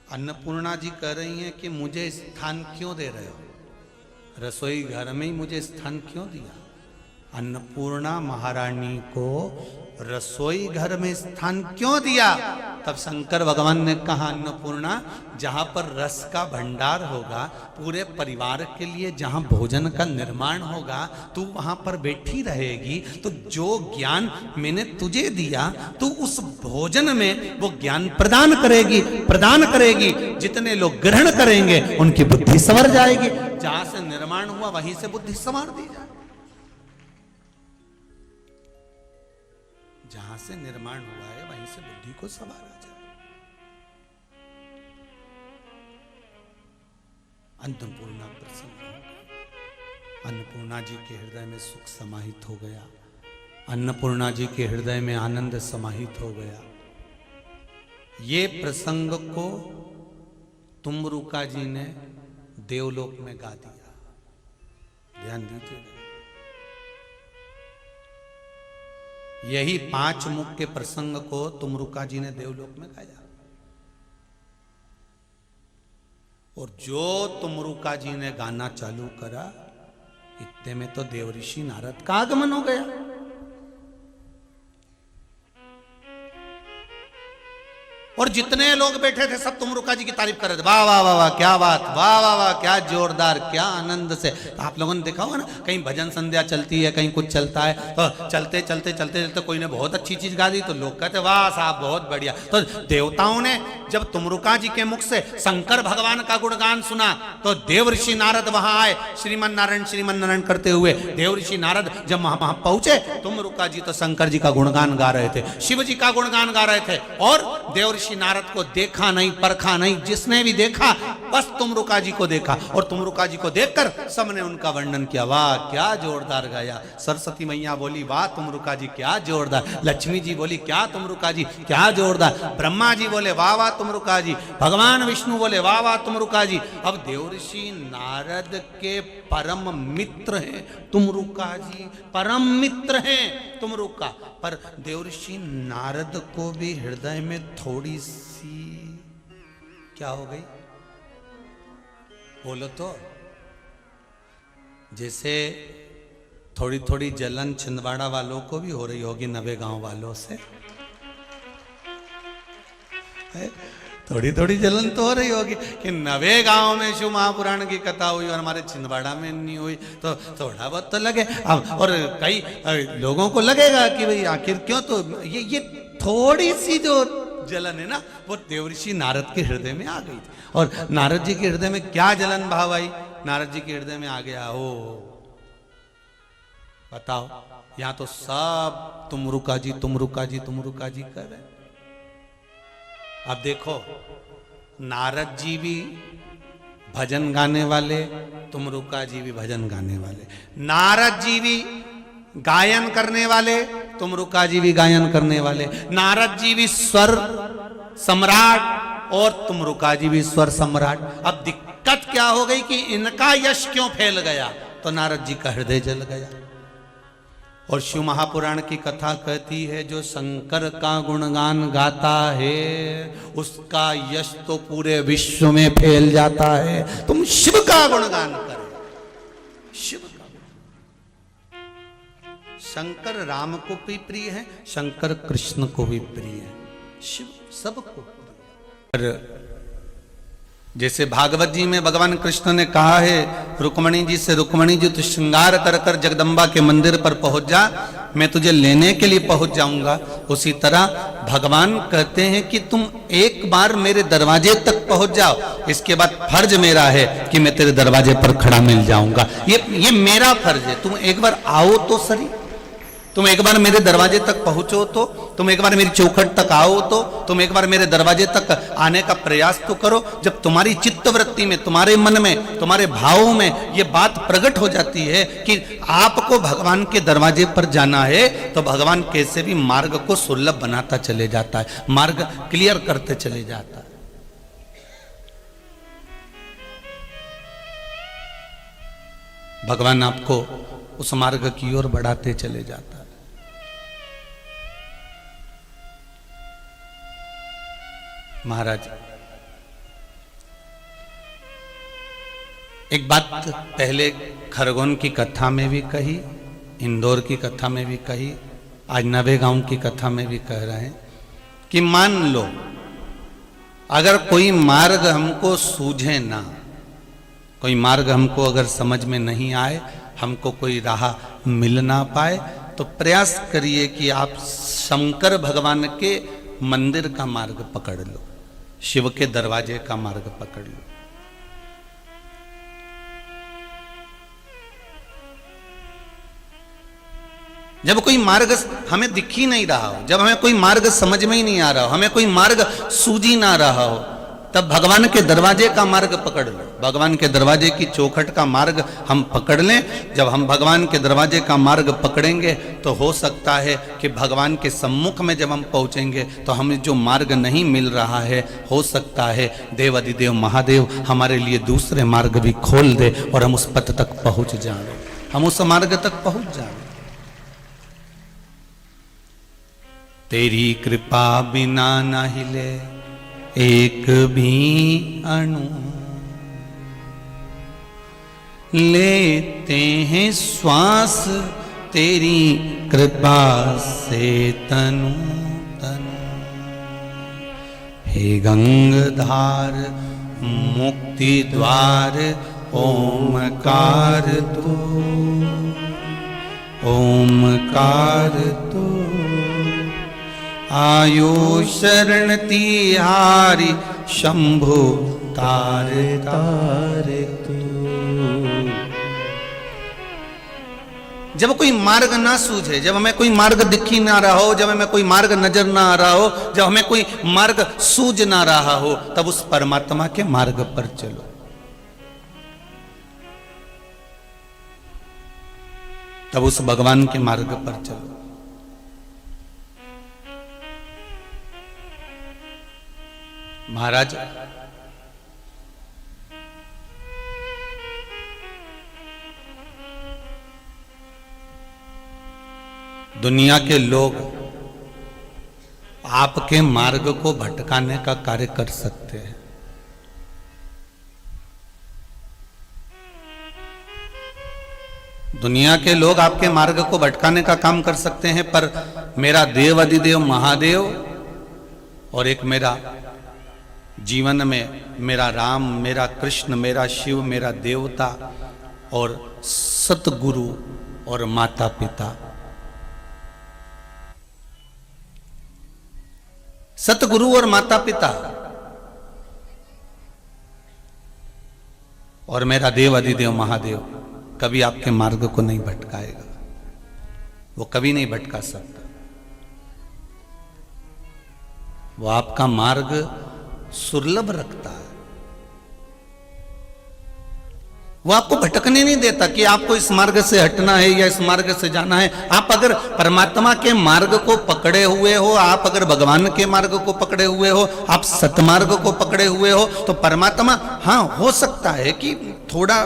अन्नपूर्णा जी कह रही हैं कि मुझे स्थान क्यों दे रहे हो, रसोई घर में ही मुझे स्थान क्यों दिया। अन्नपूर्णा महारानी को रसोई घर में स्थान क्यों दिया। तब शंकर भगवान ने कहा, अन्नपूर्णा जहां पर रस का भंडार होगा, पूरे परिवार के लिए जहां भोजन का निर्माण होगा, तू वहां पर बैठी रहेगी। तो जो ज्ञान मैंने तुझे दिया, तू उस भोजन में वो ज्ञान प्रदान करेगी। जितने लोग ग्रहण करेंगे उनकी बुद्धि संवर जाएगी। जहां से निर्माण हुआ वहीं से बुद्धि संवार दी जाए। जहां से निर्माण हुआ है वहीं से बुद्धि को संवारा जाए। अन्नपूर्णा प्रसन्न हो गई। अन्नपूर्णा जी के हृदय में सुख समाहित हो गया। अन्नपूर्णा जी के हृदय में आनंद समाहित हो गया। ये प्रसंग को तुमरुका जी ने देवलोक में गा दिया। ध्यान दीजिएगा, यही 5 मुख के प्रसंग को तुमरुका जी ने देवलोक में गाया। और जो तुमरुका जी ने गाना चालू करा, इतने में तो देवऋषि नारद का आगमन हो गया। और जितने लोग बैठे थे सब तुमरुका जी की तारीफ कर रहे थे। वाह वाह वाह वाह, क्या बात, वाह वाह वाह, क्या जोरदार, क्या आनंद से। तो आप लोगों ने देखा होगा ना, कहीं भजन संध्या चलती है, कहीं कुछ चलता है, तो चलते चलते चलते चलते कोई ने बहुत अच्छी चीज गा दी तो लोग कहते वाह साहब बहुत बढ़िया। तो देवताओं ने जब तुमरुका जी के मुख से शंकर भगवान का गुणगान सुना, तो देवऋषि नारद वहां आए, श्रीमन नारायण करते हुए। देवऋषि नारद जब वहां पहुंचे, तुमरुका जी तो शंकर जी का गुणगान गा रहे थे, शिव जी का गुणगान गा रहे थे। और देवऋषि नारद को देखा नहीं, परखा नहीं, जिसने भी देखा बस तुमरुका जी को देखा। और तुमरुका जी को देखकर सबने उनका वर्णन किया, वाह क्या जोरदार गाया। सरस्वती मैया बोली वाह तुमरुका जी क्या जोरदार। लक्ष्मी जी बोली क्या तुमरुका जी क्या जोरदार। ब्रह्मा जी बोले वाह वाह तुमरुका जी। भगवान विष्णु बोले वाह वाह तुमरुका जी। अब देवऋषि नारद के परम मित्र हैं तुमरुका जी, परम मित्र हैं तुमरुका। पर देवऋषि नारद को भी हृदय में थोड़ी सी क्या हो गई, बोलो तो। जैसे थोड़ी थोड़ी जलन छिंदवाड़ा वालों को भी हो रही होगी नवे गांव वालों से। थोड़ी थोड़ी जलन तो हो रही होगी कि नवे गांव में शिव महापुराण की कथा हुई और हमारे छिंदवाड़ा में नहीं हुई, तो थोड़ा बहुत तो लगे। और कई लोगों को लगेगा कि भाई आखिर क्यों। तो ये थोड़ी सी जो जलन है ना, वो देवऋषि नारद के हृदय में आ गई थी। और नारद जी के हृदय में क्या जलन भाव आई, नारद जी के हृदय में आ गया, ओ बताओ, यहाँ तो सब तुमरुका जी तुमरुका जी तुमरुका जी कर रहे। अब देखो, नारद जी भी भजन गाने वाले, तुमरुका जी भी भजन गाने वाले, नारद जी भी गायन करने वाले, तुमरुका जी भी गायन करने वाले, नारद जी भी स्वर सम्राट और तुमरुका जी भी स्वर सम्राट। अब दिक्कत क्या हो गई कि इनका यश क्यों फैल गया, तो नारद जी का हृदय जल गया। और शिव महापुराण की कथा कहती है जो शंकर का गुणगान गाता है उसका यश तो पूरे विश्व में फैल जाता है। तुम शिव का गुणगान करो, शिव का। शंकर राम को भी प्रिय है, शंकर कृष्ण को भी प्रिय है, शिव सबको प्रिय। जैसे भागवत जी में भगवान कृष्ण ने कहा है रुक्मणी जी से, रुक्मणी जी तू श्रृंगार कर कर जगदम्बा के मंदिर पर पहुंच जा, मैं तुझे लेने के लिए पहुंच जाऊंगा। उसी तरह भगवान कहते हैं कि तुम एक बार मेरे दरवाजे तक पहुंच जाओ, इसके बाद फर्ज मेरा है कि मैं तेरे दरवाजे पर खड़ा मिल जाऊंगा। ये मेरा फर्ज है, तुम एक बार आओ तो सही, तुम एक बार मेरे दरवाजे तक पहुंचो तो, तुम एक बार मेरी चौखट तक आओ तो, तुम एक बार मेरे दरवाजे तक आने का प्रयास तो करो। जब तुम्हारी चित्तवृत्ति में, तुम्हारे मन में, तुम्हारे भावों में ये बात प्रकट हो जाती है कि आपको भगवान के दरवाजे पर जाना है, तो भगवान कैसे भी मार्ग को सुलभ बनाता चले जाता है, मार्ग क्लियर करते चले जाता है। भगवान आपको उस मार्ग की ओर बढ़ाते चले जाता है। महाराज एक बात पहले खरगोन की कथा में भी कही, इंदौर की कथा में भी कही, आज नवेगांव की कथा में भी कह रहे हैं कि मान लो अगर कोई मार्ग हमको सूझे ना, कोई मार्ग हमको अगर समझ में नहीं आए, हमको कोई राह मिल ना पाए, तो प्रयास करिए कि आप शंकर भगवान के मंदिर का मार्ग पकड़ लो, शिव के दरवाजे का मार्ग पकड़ लो। जब कोई मार्ग हमें दिख ही नहीं रहा हो, जब हमें कोई मार्ग समझ में ही नहीं आ रहा हो, हमें कोई मार्ग सूझ ही ना रहा हो, तब भगवान के दरवाजे का मार्ग पकड़ लो। भगवान के दरवाजे की चौखट का मार्ग हम पकड़ लें। जब हम भगवान के दरवाजे का मार्ग पकड़ेंगे तो हो सकता है कि भगवान के सम्मुख में जब हम पहुंचेंगे तो हमें जो मार्ग नहीं मिल रहा है, हो सकता है देव अधिदेव महादेव हमारे लिए दूसरे मार्ग भी खोल दे और हम उस पथ तक पहुंच जाए, हम उस मार्ग तक पहुंच जाए। तेरी कृपा बिना न हिले एक भी अणु, लेते हैं श्वास तेरी कृपा से तनु तनु। हे गंगाधार मुक्ति द्वार ओमकार तू, ओमकार तू। आयो शरण तिहारी शंभु तार तार तू। जब कोई मार्ग ना सूझे, जब हमें कोई मार्ग दिख ही ना रहा हो, जब हमें कोई मार्ग नजर ना आ रहा हो, जब हमें कोई मार्ग सूझ ना रहा हो, तब उस परमात्मा के मार्ग पर चलो। तब उस भगवान के मार्ग पर चलो। महाराज दुनिया के लोग आपके मार्ग को भटकाने का कार्य कर सकते हैं। दुनिया के लोग आपके मार्ग को भटकाने का काम कर सकते हैं, पर मेरा देव अधिदेव महादेव और एक मेरा जीवन में मेरा राम, मेरा कृष्ण, मेरा शिव, मेरा देवता और सतगुरु और माता पिता, सतगुरु और माता पिता और मेरा देव अधिदेव महादेव कभी आपके मार्ग को नहीं भटकाएगा, वो कभी नहीं भटका सकता। वो आपका मार्ग सुलभ रखता है, वो आपको भटकने नहीं देता कि आपको इस मार्ग से हटना है या इस मार्ग से जाना है। आप अगर परमात्मा के मार्ग को पकड़े हुए हो, आप अगर भगवान के मार्ग को पकड़े हुए हो, आप सतमार्ग को पकड़े हुए हो, तो परमात्मा, हाँ हो सकता है कि थोड़ा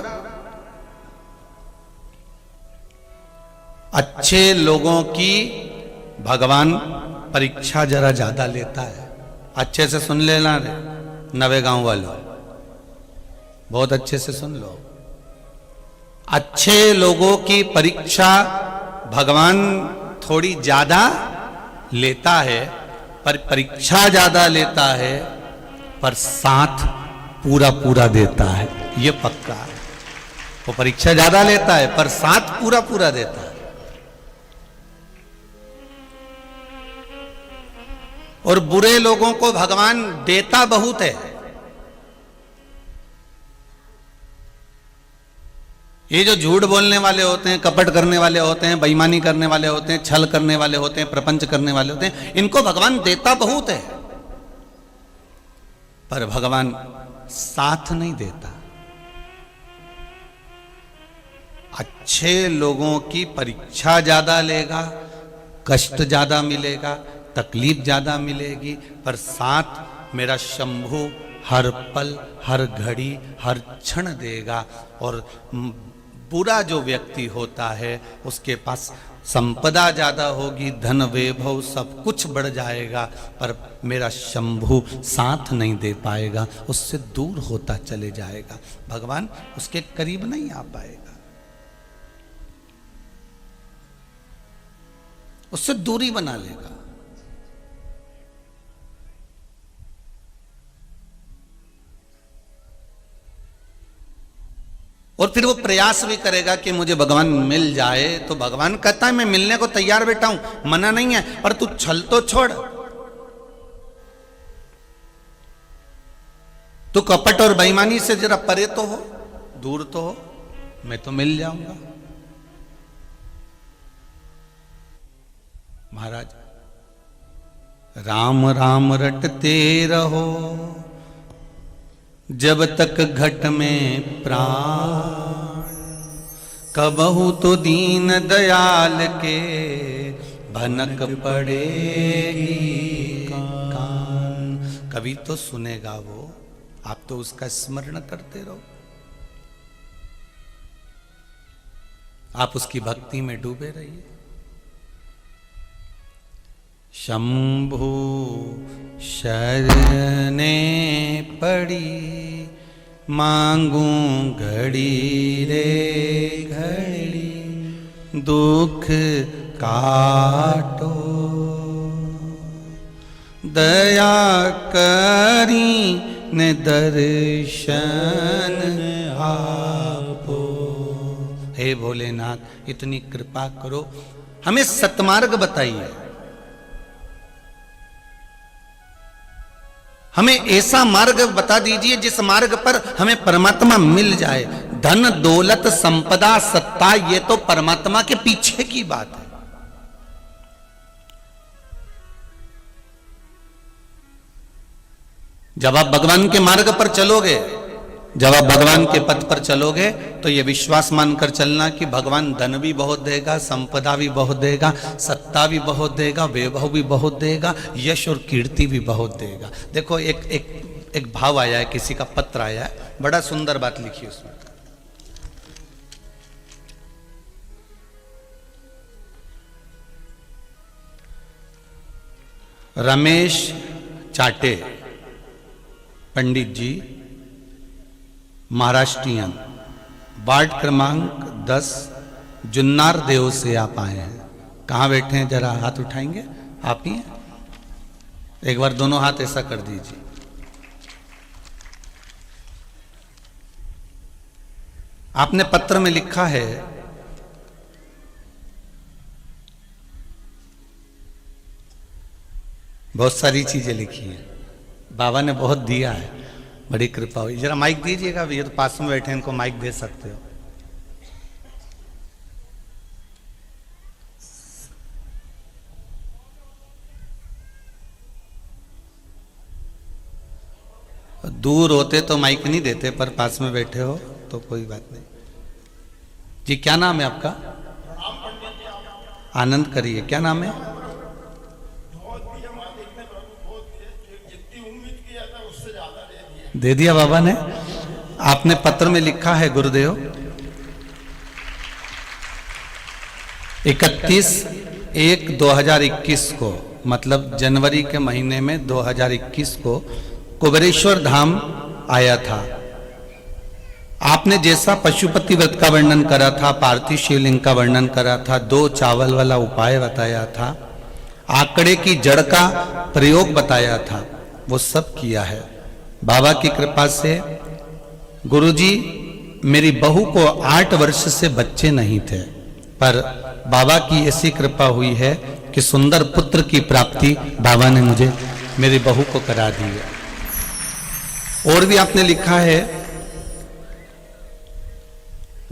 अच्छे लोगों की भगवान परीक्षा जरा ज्यादा लेता है। अच्छे से सुन लेना रे नवे गांव वालों, बहुत अच्छे से सुन लो। अच्छे लोगों की परीक्षा भगवान थोड़ी ज्यादा लेता है, पर परीक्षा ज्यादा लेता है, पर साथ पूरा पूरा देता है, ये पक्का है। वो परीक्षा ज्यादा लेता है पर साथ पूरा पूरा देता है। और बुरे लोगों को भगवान देता बहुत है। ये जो झूठ बोलने वाले होते हैं, कपट करने वाले होते हैं, बेईमानी करने वाले होते हैं, छल करने वाले होते हैं, प्रपंच करने वाले होते हैं, इनको भगवान देता बहुत है, पर भगवान साथ नहीं देता। अच्छे लोगों की परीक्षा ज्यादा लेगा, कष्ट ज्यादा मिलेगा, तकलीफ ज्यादा मिलेगी, पर साथ मेरा शंभु हर पल, हर घड़ी, हर क्षण देगा। और बुरा जो व्यक्ति होता है उसके पास संपदा ज्यादा होगी, धन वैभव सब कुछ बढ़ जाएगा, पर मेरा शंभु साथ नहीं दे पाएगा, उससे दूर होता चले जाएगा। भगवान उसके करीब नहीं आ पाएगा, उससे दूरी बना लेगा। और फिर वो प्रयास भी करेगा कि मुझे भगवान मिल जाए, तो भगवान कहता है मैं मिलने को तैयार बैठा हूं, मना नहीं है, पर तू छल तो छोड़, तू कपट और बेईमानी से जरा परे तो हो, दूर तो हो, मैं तो मिल जाऊंगा। महाराज, राम राम रटते रहो जब तक घट में प्राण, कबहू तो दीन दयाल के भनक पड़ेगी कान। कभी तो सुनेगा वो, आप तो उसका स्मरण करते रहो, आप उसकी भक्ति में डूबे रहिए। शंभु शरणे पड़ी, मांगू घड़ी रे घड़ी, दुख काटो दया करी ने दर्शन आपो। हे भोलेनाथ, इतनी कृपा करो, हमें सतमार्ग बताइए, हमें ऐसा मार्ग बता दीजिए जिस मार्ग पर हमें परमात्मा मिल जाए। धन दौलत संपदा सत्ता ये तो परमात्मा के पीछे की बात है। जब आप भगवान के मार्ग पर चलोगे, जब आप भगवान के पथ पर चलोगे, तो ये विश्वास मानकर चलना कि भगवान धन भी बहुत देगा, संपदा भी बहुत देगा, सत्ता भी बहुत देगा, वैभव भी बहुत देगा, यश और कीर्ति भी बहुत देगा। देखो एक भाव आया है, किसी का पत्र आया है, बड़ा सुंदर बात लिखी उसमें। रमेश चाटे पंडित जी, महाराष्ट्रियन, वार्ड क्रमांक 10, जुन्नार देव से आप आए हैं। कहाँ बैठे हैं, जरा हाथ उठाएंगे? आप ही हैं? एक बार दोनों हाथ ऐसा कर दीजिए। आपने पत्र में लिखा है, बहुत सारी चीजें लिखी हैं, बाबा ने बहुत दिया है, बड़ी कृपा हुई। जरा माइक दीजिएगा, ये तो पास में बैठे हैं, इनको माइक दे सकते हो। दूर होते तो माइक नहीं देते, पर पास में बैठे हो तो कोई बात नहीं। जी क्या नाम है आपका? आनंद करिए। क्या नाम है? दे दिया बाबा ने। आपने पत्र में लिखा है गुरुदेव 31/1/2021 को, मतलब जनवरी के महीने में 2021 को कुबेरेश्वर धाम आया था। आपने जैसा पशुपति व्रत का वर्णन करा था, पार्थिव शिवलिंग का वर्णन करा था, 2 चावल वाला उपाय बताया था, आंकड़े की जड़ का प्रयोग बताया था, वो सब किया है। बाबा की कृपा से गुरुजी, मेरी बहू को 8 वर्ष से बच्चे नहीं थे, पर बाबा की ऐसी कृपा हुई है कि सुंदर पुत्र की प्राप्ति बाबा ने मुझे, मेरी बहू को करा दी है। और भी आपने लिखा है,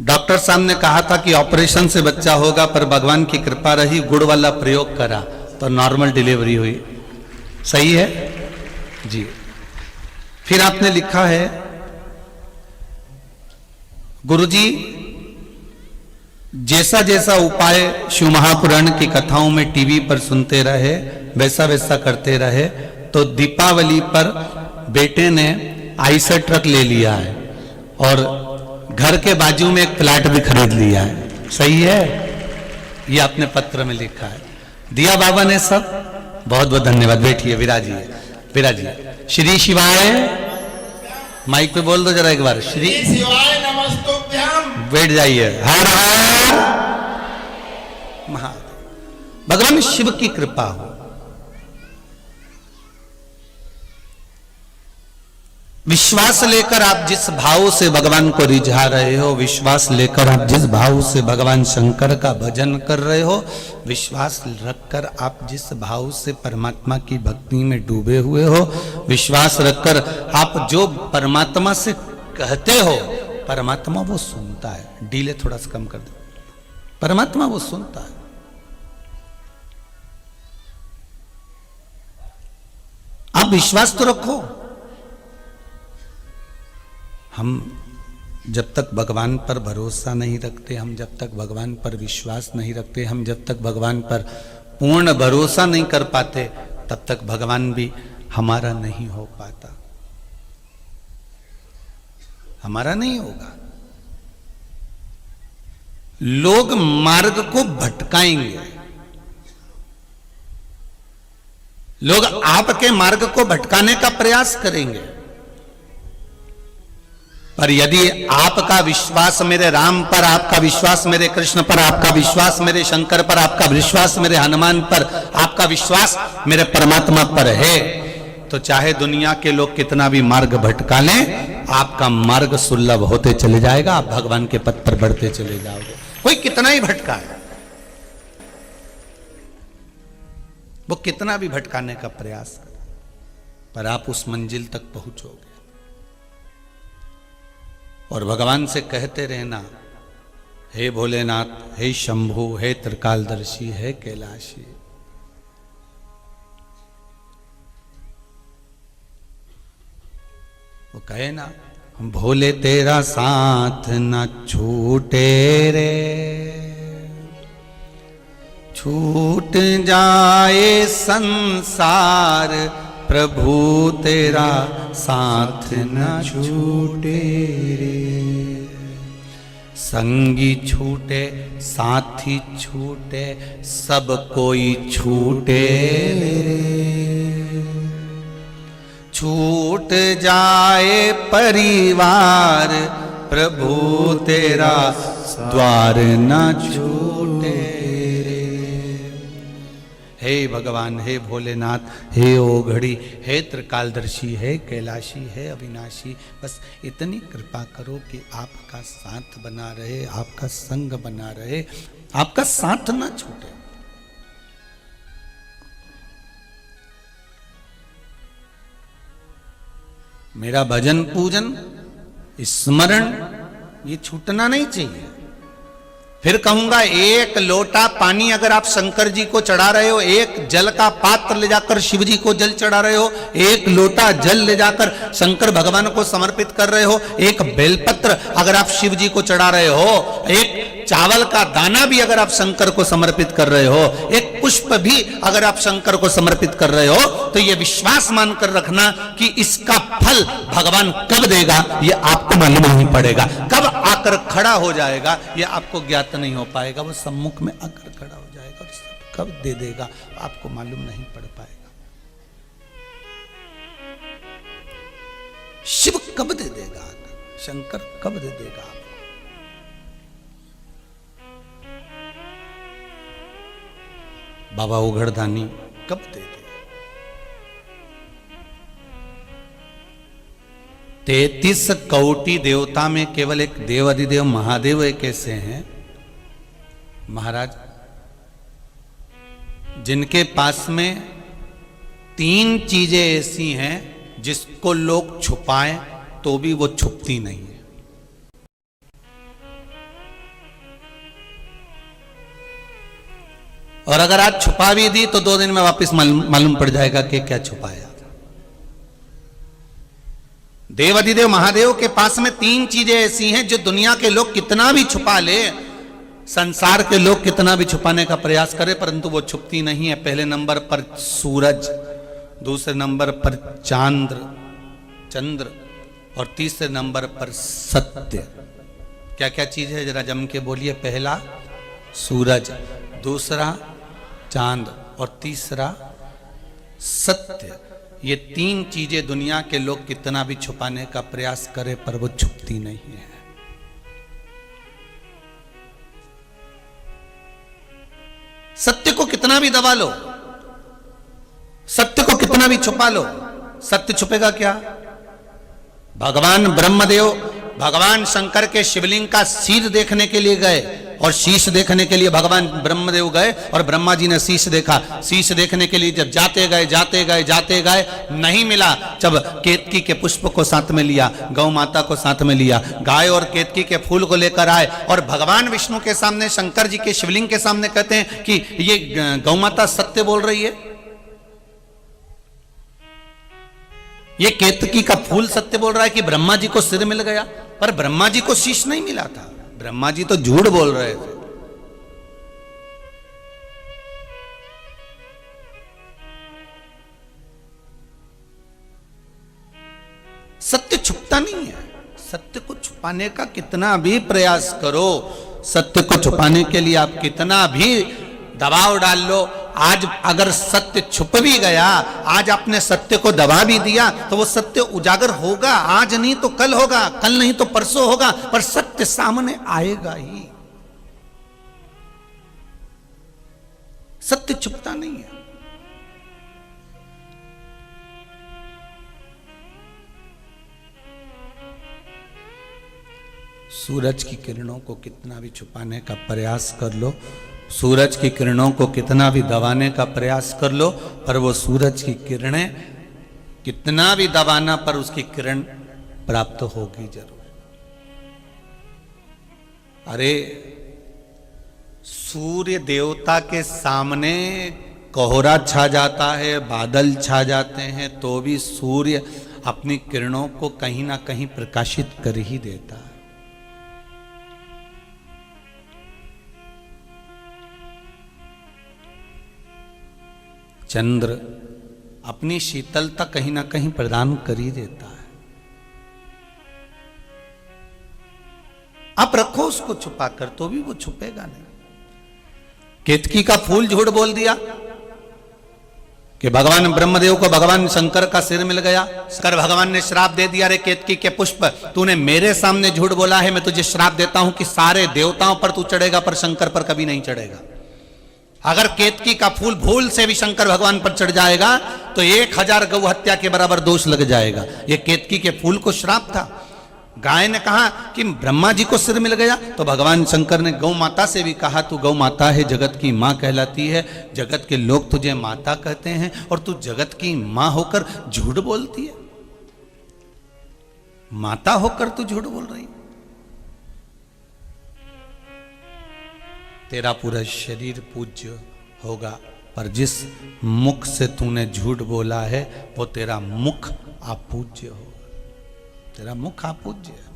डॉक्टर साहब ने कहा था कि ऑपरेशन से बच्चा होगा, पर भगवान की कृपा रही, गुड़ वाला प्रयोग करा तो नॉर्मल डिलीवरी हुई। सही है जी। फिर आपने लिखा है, गुरुजी जैसा जैसा उपाय शिव महापुराण की कथाओं में टीवी पर सुनते रहे, वैसा वैसा करते रहे, तो दीपावली पर बेटे ने आईसर ट्रक ले लिया है और घर के बाजू में एक फ्लैट भी खरीद लिया है। सही है? ये आपने पत्र में लिखा है। दिया बाबा ने सब। बहुत बहुत धन्यवाद। बैठिए, विराजिए, विराजिए। श्री शिवाय, माइक पे बोल दो जरा एक बार। श्री शिवाय नमस्तुभ्यम। बैठ जाइए। हर हर महादेव। भगवान शिव की कृपा हो। विश्वास लेकर आप जिस भाव से भगवान को रिझा रहे हो, विश्वास लेकर आप जिस भाव से भगवान शंकर का भजन कर रहे हो, विश्वास रखकर आप जिस भाव से परमात्मा की भक्ति में डूबे हुए हो, विश्वास रखकर आप जो परमात्मा से कहते हो, परमात्मा वो सुनता है। डीले थोड़ा सा कम कर दो। परमात्मा वो सुनता है। आप विश्वास तो रखो। हम जब तक भगवान पर भरोसा नहीं रखते, हम जब तक भगवान पर विश्वास नहीं रखते, हम जब तक भगवान पर पूर्ण भरोसा नहीं कर पाते, तब तक भगवान भी हमारा नहीं हो पाता, हमारा नहीं होगा। लोग मार्ग को भटकाएंगे, लोग आपके मार्ग को भटकाने का प्रयास करेंगे, पर यदि आपका विश्वास मेरे राम पर, आपका विश्वास मेरे कृष्ण पर, आपका विश्वास मेरे शंकर पर, आपका विश्वास मेरे हनुमान पर, आपका विश्वास मेरे परमात्मा पर है, तो चाहे दुनिया के लोग कितना भी मार्ग भटका लें, आपका मार्ग सुलभ होते चले जाएगा, आप भगवान के पथ पर बढ़ते चले जाओगे। कोई कितना ही भटका है, वो कितना भी भटकाने का प्रयास करे, पर आप उस मंजिल तक पहुंचोगे। और भगवान से कहते रहना, हे भोलेनाथ, हे शंभु, हे त्रिकालदर्शी, हे कैलाशी। वो कहे ना, भोले तेरा साथ न छूटे रे, छूट जाए संसार, प्रभु तेरा साथ न छूटे रे। संगी छूटे, साथी छूटे, सब कोई छूटे रे। छूट जाए परिवार, प्रभु तेरा द्वार न छूटे। हे भगवान, हे भोलेनाथ, हे ओघड़ी, हे त्रिकालदर्शी, हे कैलाशी, हे अविनाशी, बस इतनी कृपा करो कि आपका साथ बना रहे, आपका संग बना रहे, आपका साथ ना छूटे। मेरा भजन पूजन स्मरण ये छूटना नहीं चाहिए। फिर कहूंगा एक लोटा पानी अगर आप शंकर जी को चढ़ा रहे हो, एक जल का पात्र ले जाकर शिव जी को जल चढ़ा रहे हो, एक लोटा जल ले जाकर शंकर भगवान को समर्पित कर रहे हो, एक बेलपत्र अगर आप शिव जी को चढ़ा रहे हो, एक चावल का दाना भी अगर आप शंकर को समर्पित कर रहे हो, एक पुष्प भी अगर आप शंकर को समर्पित कर रहे हो, तो यह विश्वास मानकर रखना कि इसका फल भगवान कब देगा यह आपको मालूम नहीं पड़ेगा, कब आकर खड़ा हो जाएगा यह आपको ज्ञात नहीं हो पाएगा। वो सम्मुख में आकर खड़ा हो जाएगा और कब दे देगा आपको मालूम नहीं पड़ पाएगा। शिव कब दे देगा, शंकर कब दे देगा आपको। बाबा उघड़दानी कब दे देगा। 33 कोटि देवता में केवल एक देव अधिदेव महादेव एक ऐसे हैं महाराज जिनके पास में 3 चीजें ऐसी हैं जिसको लोग छुपाएं तो भी वो छुपती नहीं है। और अगर आज छुपा भी दी तो 2 दिन में वापस मालूम पड़ जाएगा कि क्या छुपाया। देव अधिदेव महादेव के पास में 3 चीजें ऐसी हैं जो दुनिया के लोग कितना भी छुपा ले, संसार के लोग कितना भी छुपाने का प्रयास करें, परंतु वो छुपती नहीं है। पहले नंबर पर सूरज, दूसरे नंबर पर चंद्र और तीसरे नंबर पर सत्य। क्या क्या चीज है जरा जम के बोलिए। पहला सूरज, दूसरा चांद और तीसरा सत्य। ये 3 चीजें दुनिया के लोग कितना भी छुपाने का प्रयास करें पर वो छुपती नहीं है। सत्य को कितना भी दबा लो, सत्य को कितना भी छुपा लो, सत्य छुपेगा क्या। भगवान ब्रह्मदेव भगवान शंकर के शिवलिंग का शीश देखने के लिए गए और शीश देखने के लिए भगवान ब्रह्मदेव गए और ब्रह्मा जी ने शीश देखा। शीश देखने के लिए जब जाते गए नहीं मिला। जब केतकी के पुष्प को साथ में लिया, गौ माता को साथ में लिया, गाय और केतकी के फूल को लेकर आए और भगवान विष्णु के सामने शंकर जी के शिवलिंग के सामने कहते हैं कि ये गौ माता सत्य बोल रही है, ये केतकी का फूल सत्य बोल रहा है कि ब्रह्मा जी को सिर मिल गया। पर ब्रह्मा जी को शीश नहीं मिला था, ब्रह्मा जी तो झूठ बोल रहे थे। सत्य छुपता नहीं है। सत्य को छुपाने का कितना भी प्रयास करो, सत्य को छुपाने के लिए आप कितना भी दबाव डाल लो, आज अगर सत्य छुप भी गया, आज आपने सत्य को दबा भी दिया तो वो सत्य उजागर होगा। आज नहीं तो कल होगा, कल नहीं तो परसों होगा, पर सत्य सामने आएगा ही। सत्य छुपता नहीं है। सूरज की किरणों को कितना भी छुपाने का प्रयास कर लो, सूरज की किरणों को कितना भी दबाने का प्रयास कर लो, पर वो सूरज की किरणें कितना भी दबाना पर उसकी किरण प्राप्त होगी जरूर। अरे सूर्य देवता के सामने कोहरा छा जाता है, बादल छा जाते हैं, तो भी सूर्य अपनी किरणों को कहीं ना कहीं प्रकाशित कर ही देता है। चंद्र अपनी शीतलता कहीं ना कहीं प्रदान कर ही देता है। आप रखो उसको छुपा कर तो भी वो छुपेगा नहीं। केतकी का फूल झूठ बोल दिया कि भगवान ब्रह्मदेव को भगवान शंकर का सिर मिल गया। शंकर भगवान ने श्राप दे दिया, रे केतकी के पुष्प तूने मेरे सामने झूठ बोला है, मैं तुझे श्राप देता हूं कि सारे देवताओं पर तू चढ़ेगा पर शंकर पर कभी नहीं चढ़ेगा। अगर केतकी का फूल भूल से भी शंकर भगवान पर चढ़ जाएगा तो 1000 गौ हत्या के बराबर दोष लग जाएगा। यह केतकी के फूल को श्राप था। गाय ने कहा कि ब्रह्मा जी को सिर मिल गया तो भगवान शंकर ने गौ माता से भी कहा तू गौ माता है, जगत की मां कहलाती है, जगत के लोग तुझे माता कहते हैं और तू जगत की मां होकर झूठ बोलती है, माता होकर तू झूठ बोल रही। तेरा पूरा शरीर पूज्य होगा, पर जिस मुख से तूने झूठ बोला है वो तेरा मुख अपूज्य होगा। तेरा मुख अपूज्य है।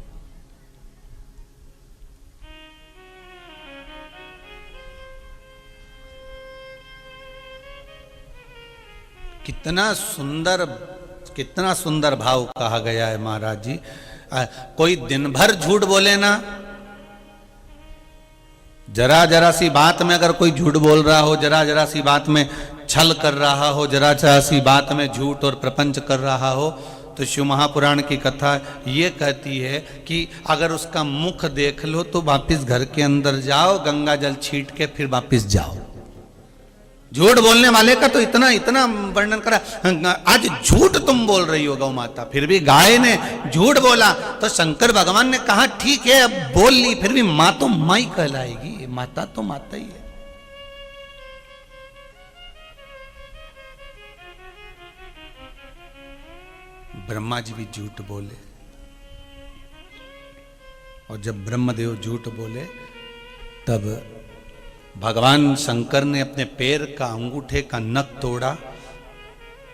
कितना सुंदर भाव कहा गया है महाराज जी। कोई दिन भर झूठ बोले ना, जरा जरा सी बात में अगर कोई झूठ बोल रहा हो, जरा जरा सी बात में छल कर रहा हो, जरा जरा सी बात में झूठ और प्रपंच कर रहा हो, तो शिव महापुराण की कथा ये कहती है कि अगर उसका मुख देख लो तो वापिस घर के अंदर जाओ, गंगा जल छीट के फिर वापिस जाओ। झूठ बोलने वाले का तो इतना इतना वर्णन करा। आज झूठ तुम बोल रही हो गौ माता, फिर भी गाय ने झूठ बोला तो शंकर भगवान ने कहा ठीक है अब बोल ली, फिर भी माँ तो माँ ही कहलाएगी, माता तो माता ही है। ब्रह्मा जी भी झूठ बोले, और जब ब्रह्मदेव झूठ बोले तब भगवान शंकर ने अपने पैर का अंगूठे का नख तोड़ा,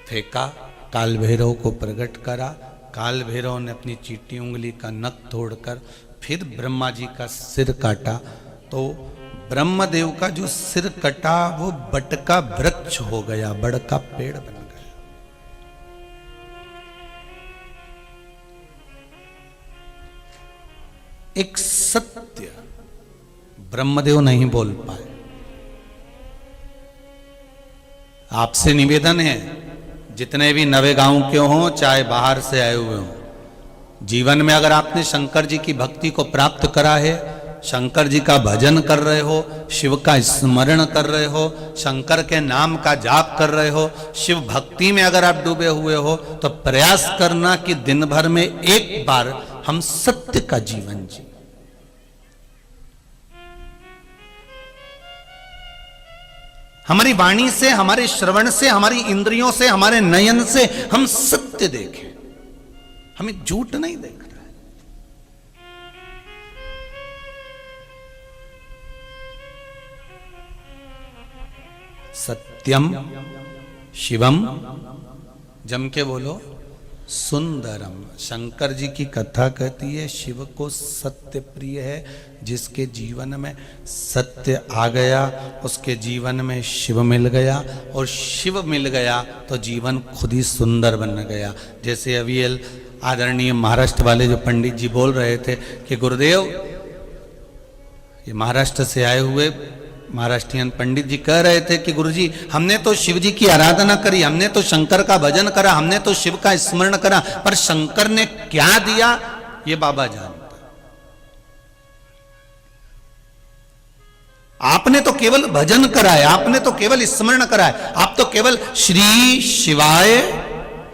फेंका, काल भैरव को प्रकट करा। काल भैरव ने अपनी चीटी उंगली का नख तोड़कर फिर ब्रह्मा जी का सिर काटा, तो ब्रह्मदेव का जो सिर कटा वो बट का वृक्ष हो गया, बड़ का पेड़ बन गया। एक सत्य ब्रह्मदेव नहीं बोल पाए। आपसे निवेदन है, जितने भी नवे गांव के हों चाहे बाहर से आए हुए हों, जीवन में अगर आपने शंकर जी की भक्ति को प्राप्त करा है, शंकर जी का भजन कर रहे हो, शिव का स्मरण कर रहे हो, शंकर के नाम का जाप कर रहे हो, शिव भक्ति में अगर आप डूबे हुए हो, तो प्रयास करना कि दिन भर में एक बार हम सत्य का जीवन जी। हमारी वाणी से, हमारे श्रवण से, हमारी इंद्रियों से, हमारे नयन से हम सत्य देखें, हमें झूठ नहीं देख रहा है। सत्यम शिवम, जम के बोलो, सुंदरम। शंकर जी की कथा कहती है शिव को सत्य प्रिय है, जिसके जीवन में सत्य आ गया उसके जीवन में शिव मिल गया, और शिव मिल गया तो जीवन खुद ही सुंदर बन गया। जैसे अभी आदरणीय महाराष्ट्र वाले जो पंडित जी बोल रहे थे कि गुरुदेव, ये महाराष्ट्र से आए हुए महाराष्ट्रियन पंडित जी कह रहे थे कि गुरुजी हमने तो शिव जी की आराधना करी, हमने तो शंकर का भजन करा, हमने तो शिव का स्मरण करा, पर शंकर ने क्या दिया ये बाबा जानता। आपने तो केवल भजन करा है, आपने तो केवल स्मरण करा है, आप तो केवल श्री शिवाय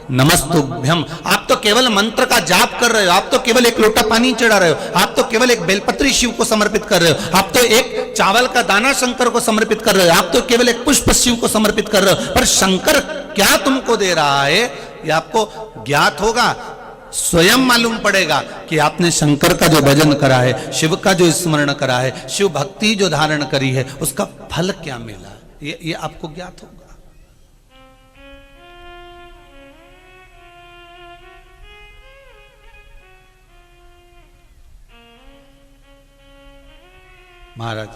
नमस्तुभ्यम, आप तो केवल मंत्र का जाप कर रहे हो, आप तो केवल एक लोटा पानी चढ़ा रहे हो, आप तो केवल एक बेलपत्री शिव को समर्पित कर रहे हो, आप तो एक चावल का दाना शंकर को समर्पित कर रहे हो, आप तो केवल एक पुष्प शिव को समर्पित कर रहे हो, पर शंकर क्या तुमको दे रहा है ये आपको ज्ञात होगा, स्वयं मालूम पड़ेगा कि आपने शंकर का जो भजन करा है, शिव का जो स्मरण करा है, शिव भक्ति जो धारण करी है, उसका फल क्या मिला, ये आपको ज्ञात होगा। महाराज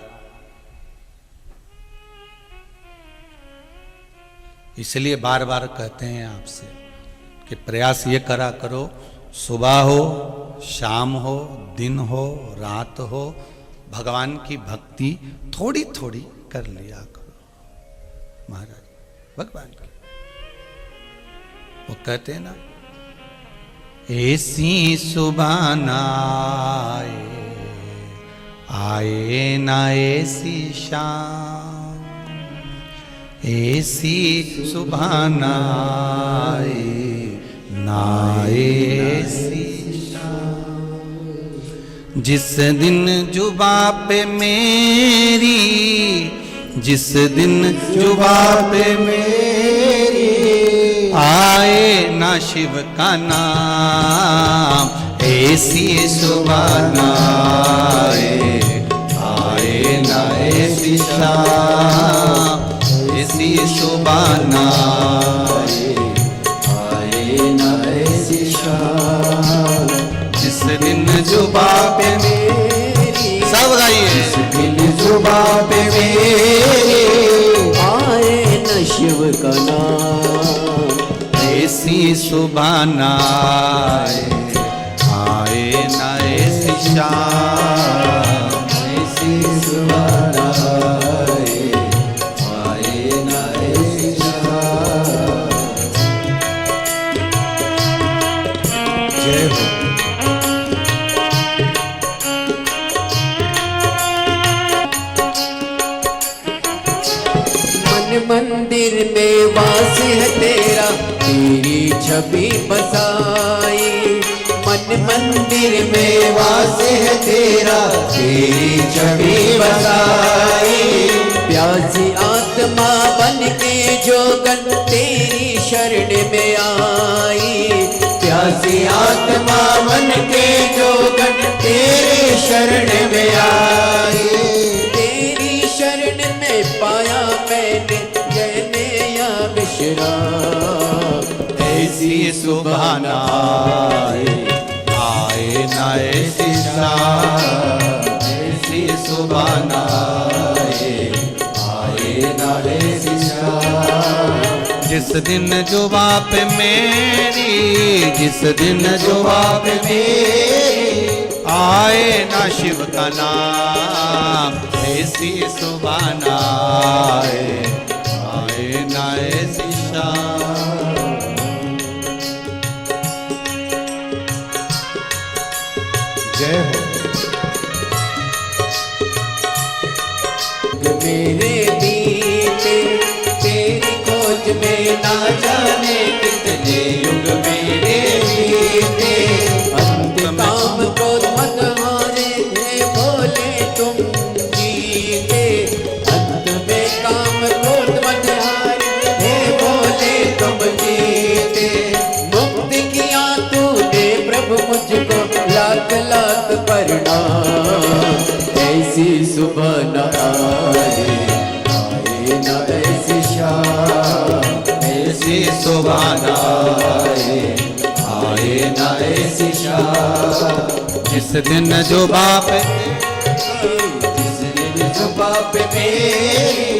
इसलिए बार बार कहते हैं आपसे कि प्रयास ये करा करो, सुबह हो, शाम हो, दिन हो, रात हो, भगवान की भक्ति थोड़ी थोड़ी कर लिया करो। महाराज भगवान की वो कहते हैं ना, ऐसी सुबह ना आए ना ऐसी शाम, ऐसी सुबह ना आए ना ऐसी शाम, जिस दिन जुबा पे मेरी, जिस दिन जुबा पे मेरी आए ना शिव का नाम, ऐसी सुबह ना आए न ऐसी शाम, ऐसी सुबह न आए न ऐसी शाम, जिस दिन जुबां पे मेरी सब गाइए, जिस दिन जुबां पे मेरी आए न शिव का नाम, ऐसी सुबह न आए न ऐसी शाम, ऐसी सुबह न आए न ऐसी शाम। जय हो। मन मंदिर में वास है तेरा, तेरी छवि बसाई। मन मंदिर में वास है तेरा, तेरी छवि बसाई। प्यासी आत्मा बन के जोगन तेरी शरण में आई। प्यासी आत्मा बन के जोगन तेरी शरण में आई। तेरी शरण में पाया मैंने कहने या विश्राम, ऐसी सुबह न आए न ऐसी शाम, ऐसी सुबह न आए न ऐसी शाम। जिस दिन जुबां पे मेरी, जिस दिन जुबां पे मेरी आए ना शिव का नाम, ऐसी सुबह न आए ना ऐसी शाम। जय हो। मेरे बीते तेरी खोज में ना जाने कितने युग मेरे बीते। अंत काम को मत हारे थे बोले तुम जीते। अंत में काम को मत हारे थे बोले तुम जीते। मुक्त किया तूने प्रभु मुझको लाख लाख प्रणाम। ऐसी सुबह न आए न ऐसी शाम, ऐसी सुबह न आए न ऐसी शाम। जिस दिन जुबां पे जिस दिन जुबां पे मेरी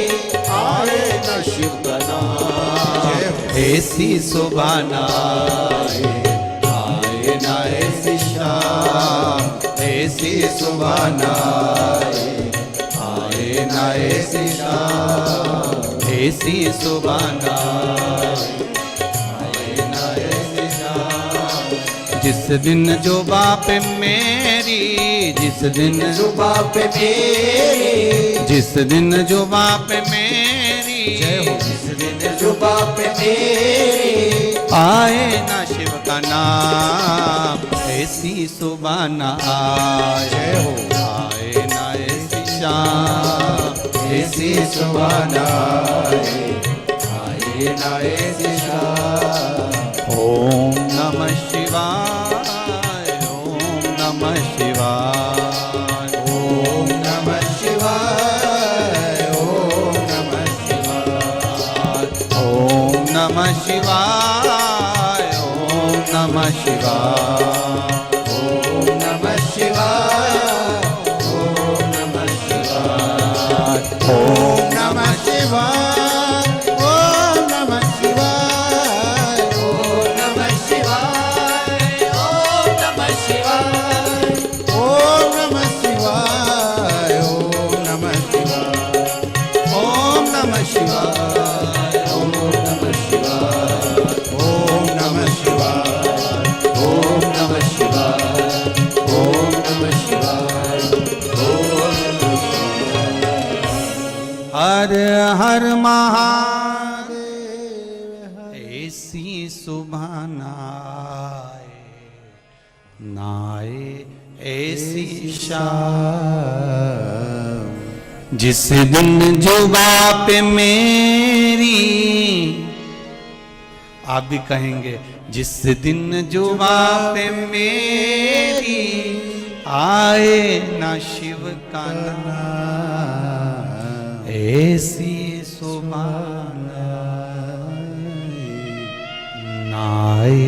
आए न शिव का नाम, ऐसी सुबह न आए न ऐसी शाम। ऐसी सुबह न आए न ऐसी शाम, ऐसी सुबह न आए न ऐसी शाम। जिस दिन जुबां पे मेरी, जिस दिन जुबां पे मेरी, जिस दिन जुबां पे मेरी जिस दिन जुबां पे मेरी आए ना शिव का नाम, ऐसी सुबह न आए आए ना ऐसी शाम, ऐसी सुबह न आए न ऐसी शाम। ओम नमः शिवाय, ओम नमः शिवाय, ओम नमः शिवाय, ओम नमः शिवाय, ओम नमः शिवाय, ओम नमः शिवाय, ओम नमः शिवाय, ओम नमः शिवाय, ओम नमः शिवाय, ओम नमः शिवाय, ओम नमः शिवाय, ओम नमः शिवाय, ओम नमः शिवाय, ओम नमः शिवाय, ओम नमः शिवाय, ओम नमः शिवाय, ओम नमः शिवाय, ओम नमः शिवाय, ओम नमः शिवाय, ओम नमः शिवाय। हर हर महादेव, ऐसी सुबह नाए नाए ऐसी शाम, जिस दिन जुबां पे मेरी, आप भी कहेंगे जिस दिन जुबां पे मेरी आए ना शिव का नाम, ऐसी सुमान नाए।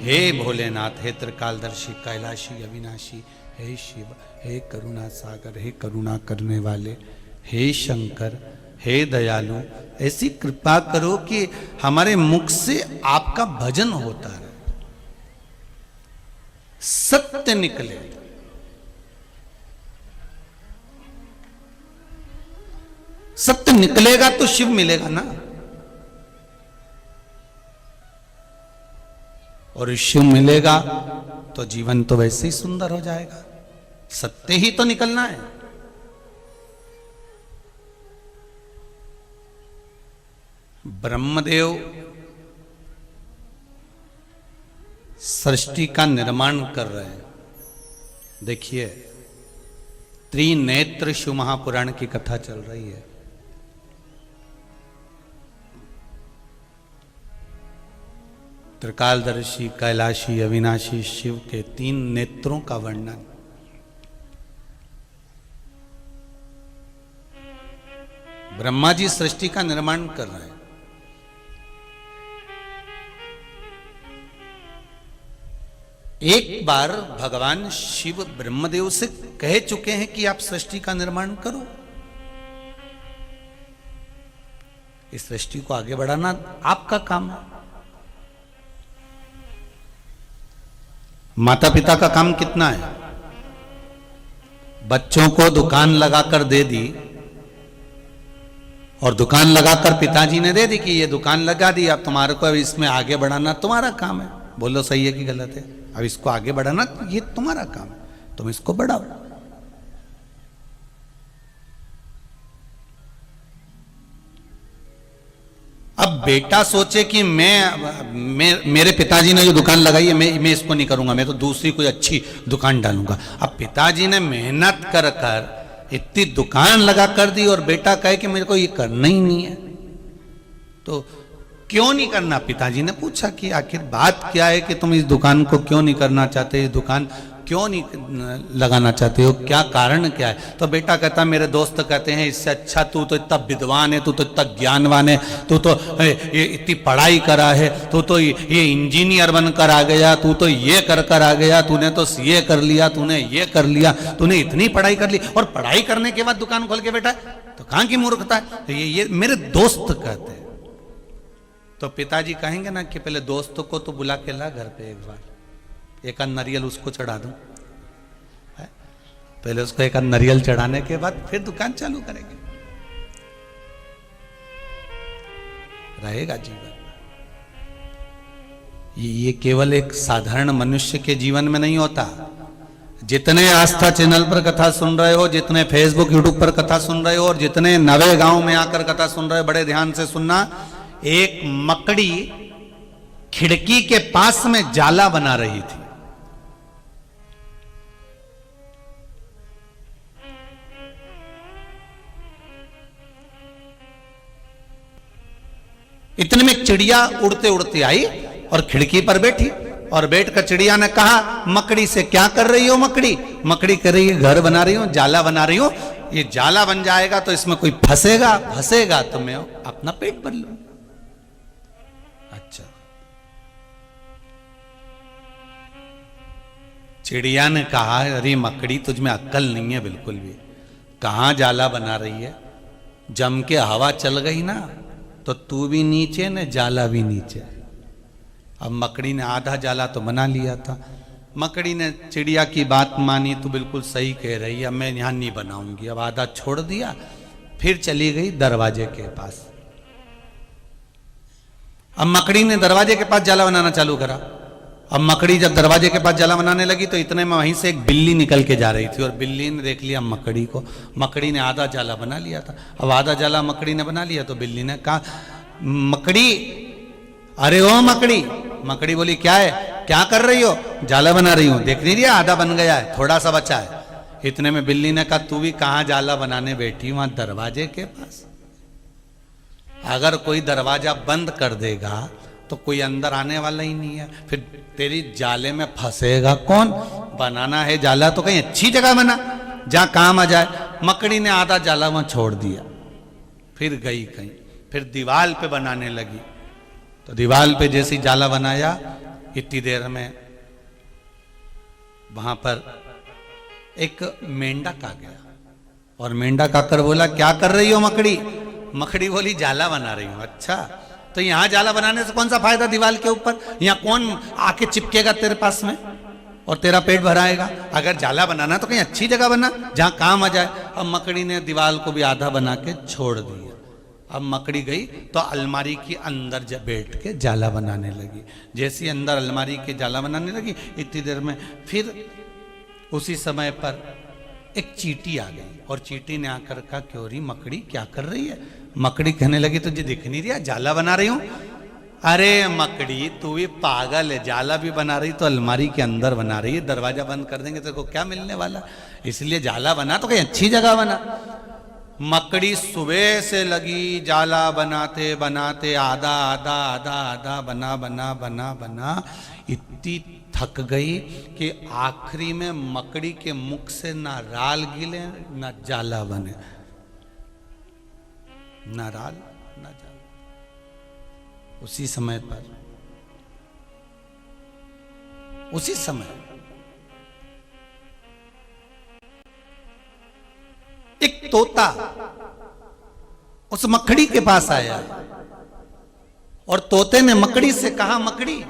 हे भोलेनाथ, हे त्रिकालदर्शी, कैलाशी, अविनाशी, हे शिव, हे करुणा सागर, हे करुणा करने वाले, हे शंकर, हे दयालु, ऐसी कृपा करो कि हमारे मुख से आपका भजन होता रहे, सत्य निकले। सत्य निकलेगा तो शिव मिलेगा ना, और शिव मिलेगा तो जीवन तो वैसे ही सुंदर हो जाएगा। सत्य ही तो निकलना है। ब्रह्मदेव सृष्टि का निर्माण कर रहे हैं। देखिए, त्रिनेत्र शिव महापुराण की कथा चल रही है। त्रिकालदर्शी, कैलाशी, अविनाशी शिव के 3 नेत्रों का वर्णन। ब्रह्मा जी सृष्टि का निर्माण कर रहे हैं। एक बार भगवान शिव ब्रह्मदेव से कह चुके हैं कि आप सृष्टि का निर्माण करो। इस सृष्टि को आगे बढ़ाना आपका काम है। माता पिता का काम कितना है? बच्चों को दुकान लगाकर दे दी, और दुकान लगाकर पिताजी ने दे दी कि ये दुकान लगा दी, अब तुम्हारे को अब इसमें आगे बढ़ाना तुम्हारा काम है। बोलो सही है कि गलत है? अब इसको आगे बढ़ाना ये तुम्हारा काम है, तुम इसको बढ़ाओ। अब बेटा सोचे कि मेरे पिताजी ने जो दुकान लगाई है मैं इसको नहीं करूंगा, मैं तो दूसरी कोई अच्छी दुकान डालूंगा। अब पिताजी ने मेहनत कर कर इतनी दुकान लगा कर दी, और बेटा कहे कि मेरे को ये करना ही नहीं है, तो क्यों नहीं करना? पिताजी ने पूछा कि आखिर बात क्या है कि तुम इस दुकान को क्यों नहीं करना चाहते, इस दुकान क्यों नहीं लगाना चाहते हो, क्या कारण क्या है? तो बेटा कहता, मेरे दोस्त कहते हैं इससे अच्छा तू तो इतना विद्वान है, तू तो इतना ज्ञानवान है, तू तो ये इतनी पढ़ाई करा है, तू तो ये इंजीनियर बनकर आ गया, तू तो ये कर कर आ गया, तूने तो सीए कर लिया, तूने ये कर लिया, तूने इतनी पढ़ाई कर ली, और पढ़ाई करने के बाद दुकान खोल के बैठा, तो कहां की मूर्खता है? तो ये मेरे दोस्त कहते हैं। तो पिताजी कहेंगे ना कि पहले दोस्तों को तो बुला के ला घर पे, एक बार एक नारियल उसको चढ़ा दूं, पहले उसको एक नारियल चढ़ाने के बाद फिर दुकान चालू करेंगे। रहेगा जीवन। ये केवल एक साधारण मनुष्य के जीवन में नहीं होता। जितने आस्था चैनल पर कथा सुन रहे हो, जितने फेसबुक यूट्यूब पर कथा सुन रहे हो, और जितने नवे गांव में आकर कथा सुन रहे हो, बड़े ध्यान से सुनना। एक मकड़ी खिड़की के पास में जाला बना रही थी। इतने में चिड़िया उड़ते उड़ते आई और खिड़की पर बैठी, और बैठकर चिड़िया ने कहा मकड़ी से, क्या कर रही हो मकड़ी? मकड़ी कर रही है घर बना रही हूं, जाला बना रही हूं। ये जाला बन जाएगा तो इसमें कोई फंसेगा तो मैं अपना पेट भर लूं। अच्छा, चिड़िया ने कहा, अरे मकड़ी तुझ में अक्ल नहीं है बिल्कुल भी, कहां जाला बना रही है? जम के हवा चल गई ना तो तू भी नीचे न जाला भी नीचे। अब मकड़ी ने आधा जाला तो बना लिया था। मकड़ी ने चिड़िया की बात मानी, तो बिल्कुल सही कह रही है, मैं यहां नहीं बनाऊंगी। अब आधा छोड़ दिया, फिर चली गई दरवाजे के पास। अब मकड़ी ने दरवाजे के पास जाला बनाना चालू करा। अब मकड़ी जब दरवाजे के पास जाला बनाने लगी तो इतने में वहीं से एक बिल्ली निकल के जा रही थी, और बिल्ली ने देख लिया मकड़ी को। मकड़ी ने आधा जाला बना लिया था। अब आधा जाला मकड़ी ने बना लिया तो बिल्ली ने कहा, मकड़ी, अरे ओ मकड़ी। मकड़ी बोली, क्या है, क्या कर रही हो? जाला बना रही हूं, देख नहीं रही आधा बन गया है, थोड़ा सा बचा है। इतने में बिल्ली ने कहा, तू भी कहां जाला बनाने बैठी? वहां दरवाजे के पास। अगर कोई दरवाजा बंद कर देगा तो कोई अंदर आने वाला ही नहीं है, फिर तेरी जाले में फंसेगा कौन? बनाना है जाला तो कहीं अच्छी जगह बना, जहां काम आ जाए। मकड़ी ने आधा जाला वहां छोड़ दिया, फिर गई कहीं, फिर दीवार पे बनाने लगी। तो दीवार पे जैसी जाला बनाया, इतनी देर में वहां पर एक मेंढक आ गया और मेंढक आकर बोला, क्या कर रही हो मकड़ी? मकड़ी बोली, जाला बना रही हूं। अच्छा, तो यहां जाला बनाने से कौन सा फायदा दीवार के ऊपर? यहां कौन आके चिपकेगा तेरे पास में और तेरा पेट भराएगा? अगर जाला बनाना तो कहीं अच्छी जगह बना जहां काम आ जाए। अब मकड़ी ने दीवार को भी आधा बना के छोड़ दिया। अब मकड़ी गई तो अलमारी के अंदर बैठ के जाला बनाने लगी। जैसी अंदर अलमारी के जाला बनाने लगी, इतनी देर में फिर उसी समय पर एक चींटी आ गई और चींटी ने आकर कहा, क्यों रही मकड़ी, क्या कर रही है? मकड़ी कहने लगी, तुझे दिख नहीं रहा जाला बना रही हूं? अरे मकड़ी, तू भी पागल है, जाला भी बना रही तो अलमारी के अंदर बना रही है, दरवाजा बंद कर देंगे तेरे को क्या मिलने वाला? इसलिए जाला बना तो कहीं अच्छी जगह बना। मकड़ी सुबह से लगी जाला बनाते बनाते, आधा आधा आधा आधा बना बना बना बना, इतनी थक गई कि आखिरी में मकड़ी के मुख से ना राल गिले ना जाला बने, ना राल ना जाला। उसी समय पर, उसी समय एक तोता उस मकड़ी के पास आया और तोते ने मकड़ी से कहा, मकड़ी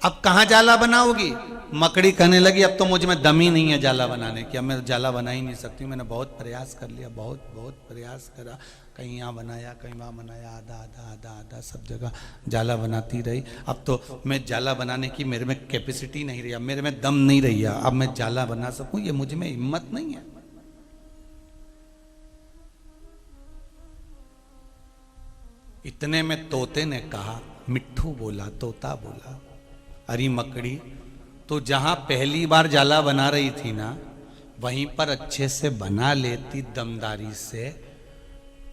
अब कहां जाला बनाओगी? मकड़ी कहने लगी, अब तो मुझ में दम ही नहीं है जाला बनाने की, अब मैं जाला बना ही नहीं सकती, मैंने बहुत प्रयास कर लिया, बहुत बहुत प्रयास करा, कहीं यहाँ बनाया कहीं वहाँ बनाया, आधा आधा आधा आधा सब जगह जाला बनाती रही। अब तो मैं जाला बनाने की मेरे में कैपेसिटी नहीं रही, अब मेरे में दम नहीं रही है, अब मैं जाला बना सकूं, ये मुझ में हिम्मत नहीं है। इतने में तोते ने कहा, मिट्ठू बोला, तोता बोला, अरे मकड़ी, तो जहां पहली बार जाला बना रही थी ना, वहीं पर अच्छे से बना लेती दमदारी से,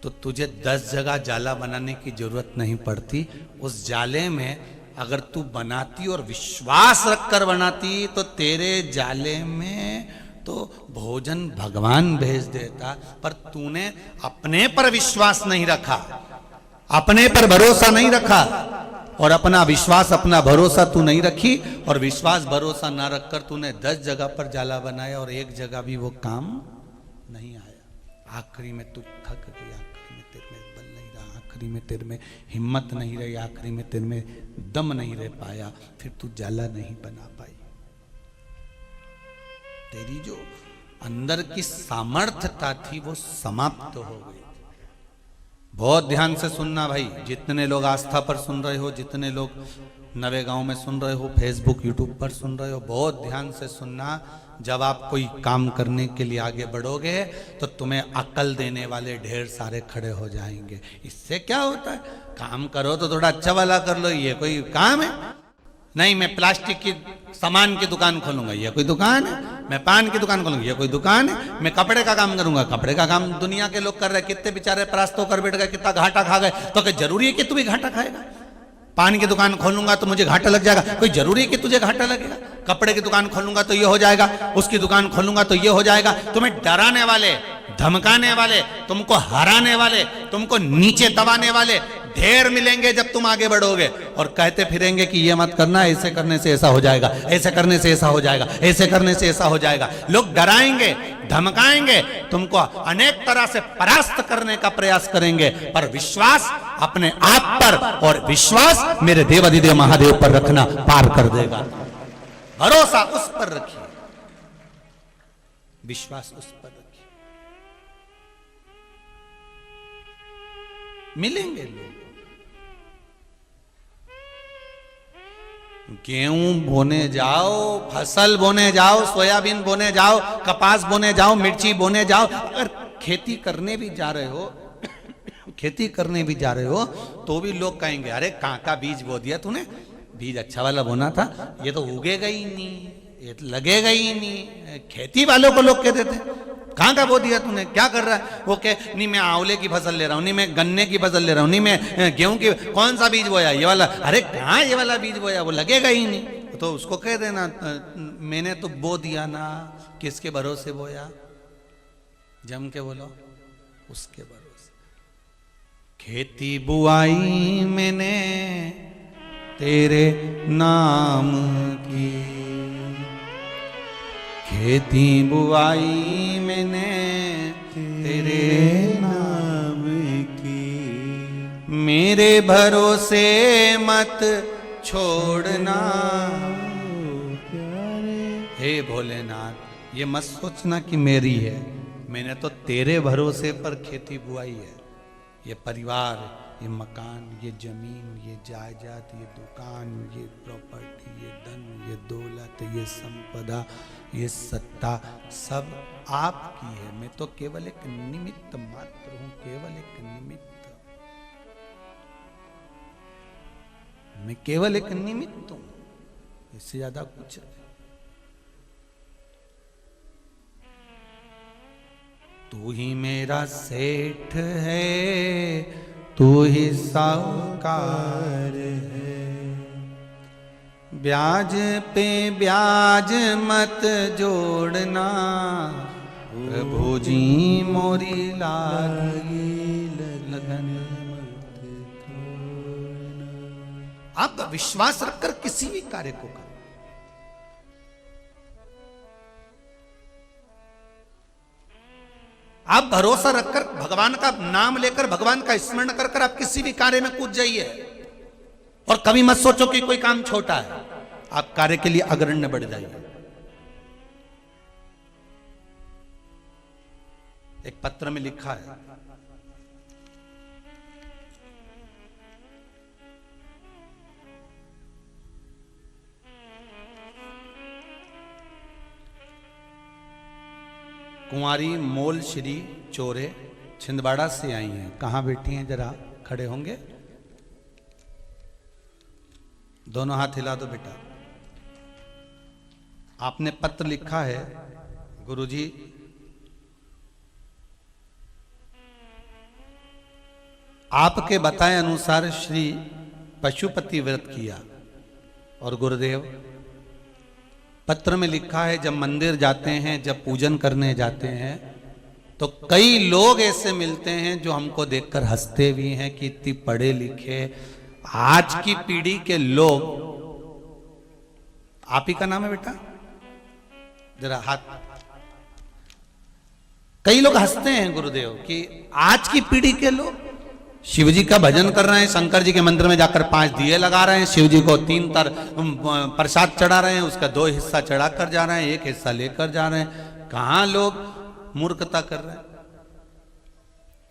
तो तुझे 10 जगह जाला बनाने की जरूरत नहीं पड़ती। उस जाले में अगर तू बनाती और विश्वास रखकर बनाती तो तेरे जाले में तो भोजन भगवान भेज देता, पर तूने अपने पर विश्वास नहीं रखा, अपने पर भरोसा नहीं रखा, और अपना विश्वास अपना भरोसा तू नहीं रखी, और विश्वास भरोसा ना रखकर तूने 10 जगह पर जाला बनाया और एक जगह भी वो काम नहीं आया। आखिरी में तू थक गई, आखिरी में तेरे में बल नहीं रहा, आखिरी में तेरे में हिम्मत नहीं रही, आखिरी में तेरे में दम नहीं रह पाया, फिर तू जाला नहीं बना पाई। तेरी जो अंदर की सामर्थ्यता थी वो समाप्त हो गई। बहुत ध्यान से सुनना भाई, जितने लोग आस्था पर सुन रहे हो, जितने लोग नवे गांव में सुन रहे हो, फेसबुक यूट्यूब पर सुन रहे हो, बहुत ध्यान से सुनना। जब आप कोई काम करने के लिए आगे बढ़ोगे तो तुम्हें अकल देने वाले ढेर सारे खड़े हो जाएंगे। इससे क्या होता है, काम करो तो थोड़ा अच्छा वाला कर लो, ये कोई काम है? नहीं, मैं प्लास्टिक की सामान की दुकान खोलूंगा, ये कोई दुकान है? मैं पान की दुकान खोलूंगा, ये कोई दुकान है? मैं कपड़े का काम करूंगा, कपड़े का काम दुनिया के लोग कर रहे हैं, कितने बेचारे परास्त होकर बैठ गए, कितना घाटा खा गए, तो क्या जरूरी है कि तू भी घाटा खाएगा? पान की दुकान खोलूंगा तो मुझे घाटा लग जाएगा, कोई जरूरी है कि तुझे घाटा लगेगा? कपड़े की दुकान खोलूंगा तो ये हो जाएगा, उसकी दुकान खोलूंगा तो ये हो जाएगा। तुम्हें डराने वाले, धमकाने वाले, तुमको हराने वाले, तुमको नीचे दबाने वाले ढेर मिलेंगे जब तुम आगे बढ़ोगे, और कहते फिरेंगे कि ये मत करना, ऐसे करने से ऐसा हो जाएगा, ऐसे करने से ऐसा हो जाएगा, ऐसे करने से ऐसा हो जाएगा। लोग डराएंगे, धमकाएंगे, तुमको अनेक तरह से परास्त करने का प्रयास करेंगे, पर विश्वास अपने आप पर और विश्वास मेरे देवाधिदेव महादेव पर रखना पार कर देगा। भरोसा उस पर रखिए, विश्वास उस पर रखिए, मिलेंगे लोग। गेहूं बोने जाओ, फसल बोने जाओ, सोयाबीन बोने जाओ, कपास बोने जाओ, मिर्ची बोने जाओ, अगर खेती करने भी जा रहे हो खेती करने भी जा रहे हो तो भी लोग कहेंगे, अरे कहाँ का बीज बो दिया तूने, बीज अच्छा वाला बोना था, ये तो उगेगा ही नहीं, ये तो लगेगा ही नहीं। खेती वालों को लोग कहते थे, कहाँ का बो दिया तूने, क्या कर रहा है? वो कहे, नहीं मैं आंवले की फसल ले रहा हूँ, नहीं मैं गन्ने की फसल ले रहा हूँ, नहीं मैं गेहूं की, कौन सा बीज बोया, ये वाला? अरे कहाँ ये वाला बीज बोया, वो लगेगा ही नहीं। तो उसको कह देना मैंने तो बो दिया ना, किसके भरोसे बोया, जम के बोलो, उसके भरोसे। खेती बुआई मैंने तेरे नाम की, खेती बुआई मैंने तेरे नाम की, मेरे भरोसे मत छोड़ना। हे भोलेनाथ, ये मत सोचना कि मेरी है, मैंने तो तेरे भरोसे पर खेती बुआई है। ये परिवार, ये मकान, ये जमीन, ये जायदाद, ये दुकान, ये प्रॉपर्टी, ये धन, ये दौलत, ये संपदा, ये सत्ता सब आपकी है। मैं तो केवल एक निमित्त मात्र हूं, केवल एक निमित्त, मैं केवल एक निमित्त हूं, इससे ज्यादा कुछ नहीं। तू ही मेरा सेठ है, तू ही साहूकार है, ब्याज पे ब्याज मत जोड़ना, प्रभु जी मोरी लागी लगन मत छोड़ना। आप विश्वास रखकर किसी भी कार्य को करो। आप भरोसा रखकर भगवान का नाम लेकर, भगवान का स्मरण कर कर आप किसी भी कार्य में कूद जाइए। और कभी मत सोचो कि कोई काम छोटा है, आप कार्य के लिए अग्रण्य बढ़ जाइए। एक पत्र में लिखा है, कुंवारी मोल श्री चोरे छिंदवाड़ा से आई हैं। कहां बैठी हैं, जरा खड़े होंगे, दोनों हाथ हिला दो बेटा। आपने पत्र लिखा है, गुरुजी आपके बताए अनुसार श्री पशुपति व्रत किया। और गुरुदेव पत्र में लिखा है, जब मंदिर जाते हैं, जब पूजन करने जाते हैं, तो कई लोग ऐसे मिलते हैं जो हमको देखकर हंसते भी हैं कि इतनी पढ़े लिखे आज की पीढ़ी के लोग। आप ही का नाम है बेटा, जरा हाथ। कई लोग हंसते हैं गुरुदेव कि आज की पीढ़ी के लोग शिव जी का भजन कर रहे हैं, शंकर जी के मंदिर में जाकर 5 दिए लगा रहे हैं, शिव जी को 3 तर प्रसाद चढ़ा रहे हैं, उसका 2 हिस्सा चढ़ा कर जा रहे हैं, 1 हिस्सा लेकर जा रहे हैं। कहां लोग मूर्खता कर रहे हैं।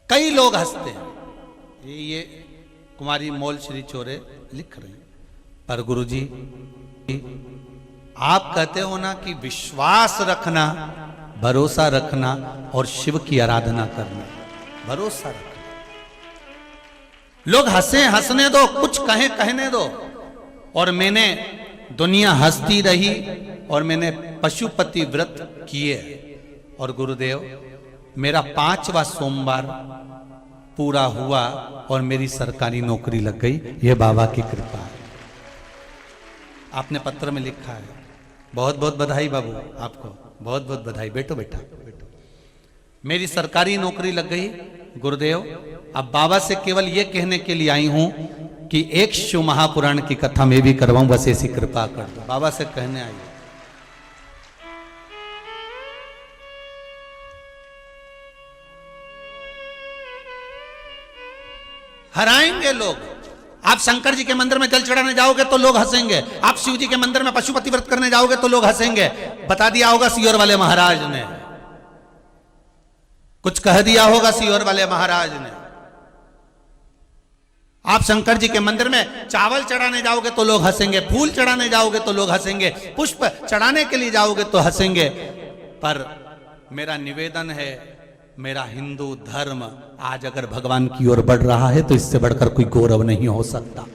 कई लोग हंसते हैं, ये कुमारी मोल श्री चोरे लिख रहे हैं। पर गुरुजी आप कहते हो ना कि विश्वास रखना, भरोसा रखना और शिव की आराधना करना, भरोसा रखना। लोग हंसे, हंसने दो, कुछ कहें कहने दो। और मैंने दुनिया हंसती रही और मैंने पशुपति व्रत किए। और गुरुदेव मेरा 5वां सोमवार पूरा हुआ और मेरी सरकारी नौकरी लग गई। ये बाबा की कृपा है। आपने पत्र में लिखा है, बहुत बहुत बधाई बाबू, आपको बहुत बहुत बधाई। बैठो बेटा, बैठो। मेरी सरकारी नौकरी लग गई गुरुदेव। अब बाबा से केवल ये कहने के लिए आई हूं कि एक शिव महापुराण की कथा मैं भी करवाऊं, बस ऐसी कृपा कर दो। बाबा से कहने आई। हराएंगे लोग। आप शंकर जी के मंदिर में जल चढ़ाने जाओगे तो लोग हंसेंगे, आप शिव जी के मंदिर में पशुपति व्रत करने जाओगे तो लोग हंसेंगे। बता दिया होगा सीहोर वाले महाराज ने, कुछ कह दिया होगा सीहोर वाले महाराज ने। आप शंकर जी के मंदिर में चावल चढ़ाने जाओगे तो लोग हंसेंगे, फूल चढ़ाने जाओगे तो लोग हंसेंगे, पुष्प चढ़ाने के लिए जाओगे तो हंसेंगे। पर मेरा निवेदन है, मेरा हिंदू धर्म आज अगर भगवान की ओर बढ़ रहा है तो इससे बढ़कर कोई गौरव नहीं हो सकता,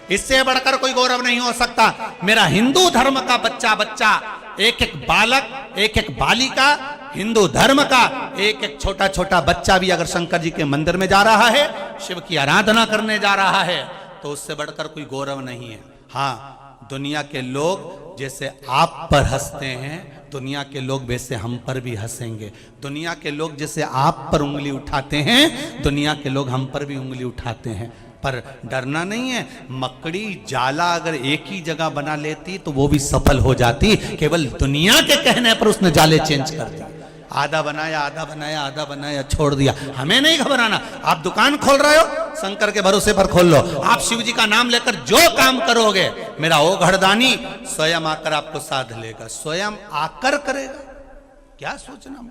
इससे बढ़कर कोई गौरव नहीं हो सकता। मेरा हिंदू धर्म का बच्चा बच्चा, एक एक बालक, एक एक बालिका, हिंदू धर्म का एक एक छोटा छोटा बच्चा भी अगर शंकर जी के मंदिर में जा रहा है, शिव की आराधना करने जा रहा है, तो उससे बढ़कर कोई गौरव नहीं है। हाँ, दुनिया के लोग जैसे आप पर हंसते हैं, दुनिया के लोग वैसे हम पर भी हंसेंगे। दुनिया के लोग जैसे आप पर उंगली उठाते हैं, दुनिया के लोग हम पर भी उंगली उठाते हैं। पर डरना नहीं है। मकड़ी जाला अगर एक ही जगह बना लेती तो वो भी सफल हो जाती, केवल दुनिया के कहने पर उसने जाले चेंज कर दिए। आधा बनाया, आधा बनाया, आधा बनाया, छोड़ दिया। हमें नहीं घबराना। आप दुकान खोल रहे हो, शंकर के भरोसे पर खोल लो। आप शिव जी का नाम लेकर जो काम करोगे, मेरा ओ घड़दानी स्वयं आकर आपको साध लेगा, स्वयं आकर करेगा। क्या सोचना।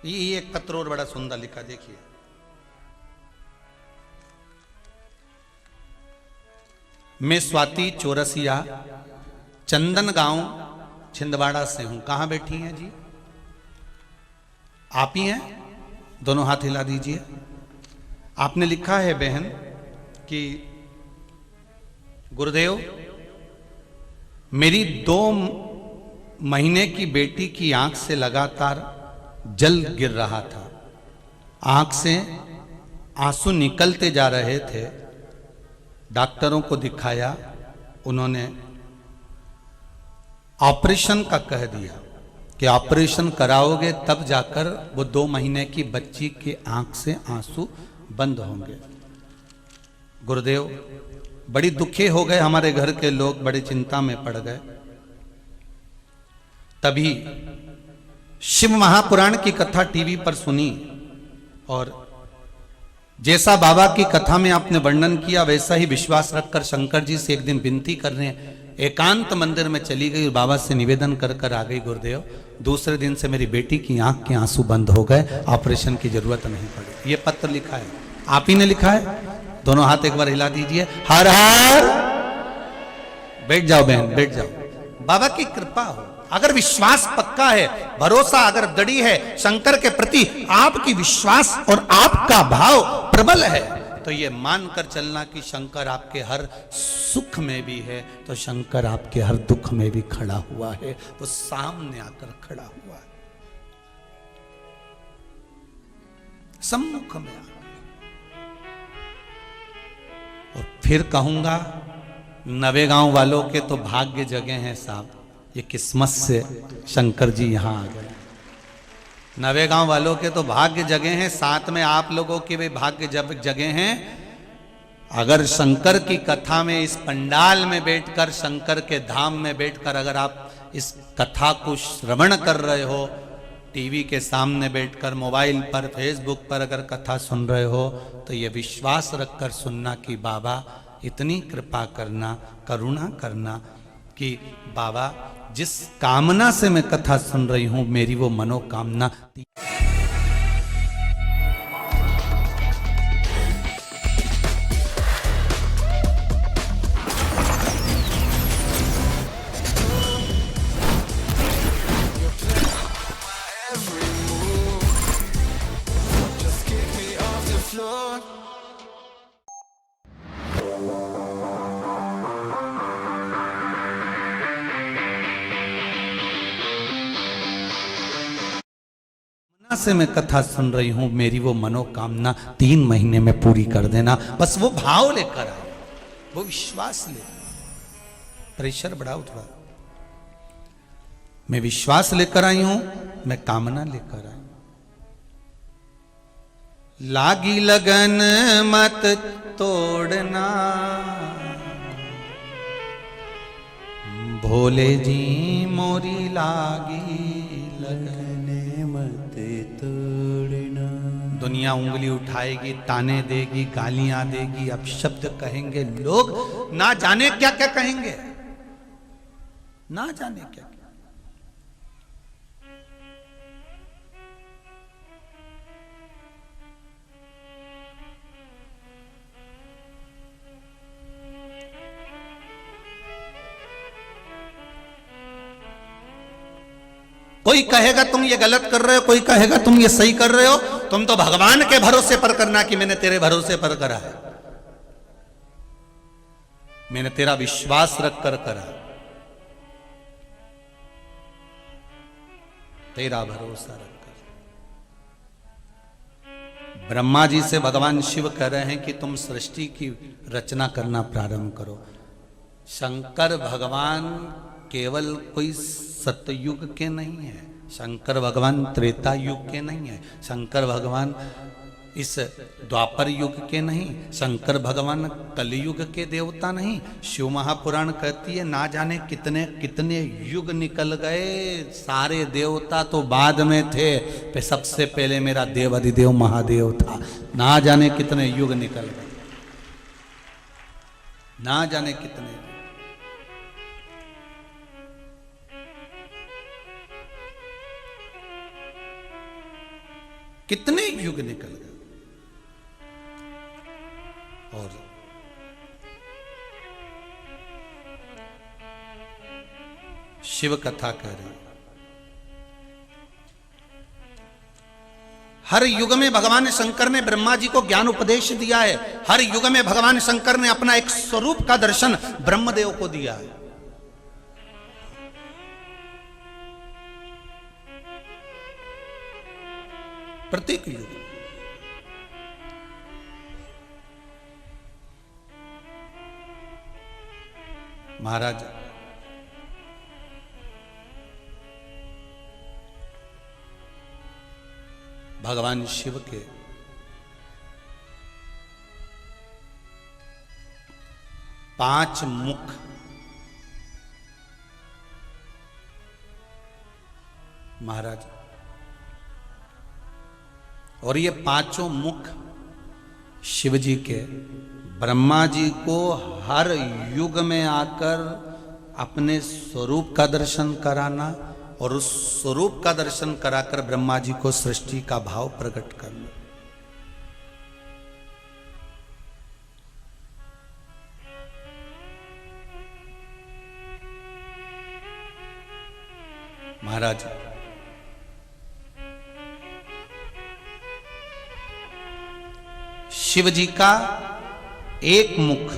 ये एक पत्र और बड़ा सुंदर लिखा, देखिए। मैं स्वाति चौरसिया चंदन गांव छिंदवाड़ा से हूं। कहां बैठी हैं जी? आप ही हैं? दोनों हाथ हिला दीजिए। आपने लिखा है बहन कि गुरुदेव, मेरी 2 महीने की बेटी की आंख से लगातार जल गिर रहा था। आंख से आंसू निकलते जा रहे थे। डॉक्टरों को दिखाया, उन्होंने ऑपरेशन का कह दिया कि ऑपरेशन कराओगे तब जाकर वो 2 महीने की बच्ची के आंख से आंसू बंद होंगे। गुरुदेव, बड़ी दुखी हो गए हमारे घर के लोग, बड़ी चिंता में पड़ गए। तभी शिव महापुराण की कथा टीवी पर सुनी और जैसा बाबा की कथा में आपने वर्णन किया वैसा ही विश्वास रखकर शंकर जी से एक दिन विनती करने एकांत मंदिर में चली गई और बाबा से निवेदन कर कर आ गई, गुरुदेव दूसरे दिन से मेरी बेटी की आंख के आंसू बंद हो गए, ऑपरेशन की जरूरत नहीं पड़ी। ये पत्र लिखा है, आप ही ने लिखा है। दोनों हाथ एक बार हिला दीजिए। हर हर। बैठ जाओ बहन, बैठ जाओ। बाबा की कृपा हो, अगर विश्वास पक्का है, भरोसा अगर दृढ़ है शंकर के प्रति, आपकी विश्वास और आपका भाव प्रबल है, तो ये मानकर चलना कि शंकर आपके हर सुख में भी है तो शंकर आपके हर दुख में भी खड़ा हुआ है, वो सामने आकर खड़ा हुआ है, सम्मुख में। और फिर कहूंगा, नवेगांव वालों के तो भाग्य जगे हैं साहब, ये किस्मत से शंकर जी यहां आ गए। नवेगांव वालों के तो भाग्य जगे हैं, साथ में आप लोगों के भी भाग्य जगे हैं। अगर शंकर की कथा में इस पंडाल में बैठकर, शंकर के धाम में बैठकर अगर आप इस कथा को श्रवण कर रहे हो, टीवी के सामने बैठकर, मोबाइल पर, फेसबुक पर अगर कथा सुन रहे हो, तो ये विश्वास रखकर सुनना कि बाबा इतनी कृपा करना, करुणा करना कि बाबा जिस कामना से मैं कथा सुन रही हूं, मेरी वो मनोकामना से मैं कथा सुन रही हूं, मेरी वो मनोकामना 3 महीने में पूरी कर देना। बस वो भाव लेकर आए, वो विश्वास ले। प्रेशर बढ़ाओ थोड़ा। मैं विश्वास लेकर आई हूं, मैं कामना लेकर आई। लागी लगन मत तोड़ना, भोले जी मोरी लागी लगन मत तोड़ना। दुनिया उंगली उठाएगी, ताने देगी, गालियां देगी, अपशब्द कहेंगे लोग, ना जाने क्या क्या कहेंगे, ना जाने क्या क्या। कोई कहेगा तुम ये गलत कर रहे हो, कोई कहेगा तुम ये सही कर रहे हो। तुम तो भगवान के भरोसे पर करना कि मैंने तेरे भरोसे पर करा है, मैंने तेरा विश्वास रखकर करा, तेरा भरोसा रखकर। ब्रह्मा जी से भगवान शिव कह रहे हैं कि तुम सृष्टि की रचना करना प्रारंभ करो। शंकर भगवान केवल कोई सतयुग के नहीं है, शंकर भगवान त्रेता युग के नहीं है, शंकर भगवान इस द्वापर युग के नहीं, शंकर भगवान कलयुग के देवता नहीं। शिव महापुराण कहती है ना जाने कितने कितने युग निकल गए, सारे देवता तो बाद में थे, पे सबसे पहले मेरा देव अधिदेव महादेव था। ना जाने कितने युग निकल गए, ना जाने कितने। कितने युग निकल गए। और शिव कथा कह रही, हर युग में भगवान शंकर ने ब्रह्मा जी को ज्ञान उपदेश दिया है। हर युग में भगवान शंकर ने अपना एक स्वरूप का दर्शन ब्रह्मदेव को दिया है। प्रत्येक युग महाराज भगवान शिव के पांच मुख महाराज, और ये पांचों मुख शिव जी के ब्रह्मा जी को हर युग में आकर अपने स्वरूप का दर्शन कराना और उस स्वरूप का दर्शन कराकर ब्रह्मा जी को सृष्टि का भाव प्रकट करना। महाराज शिव जी का एक मुख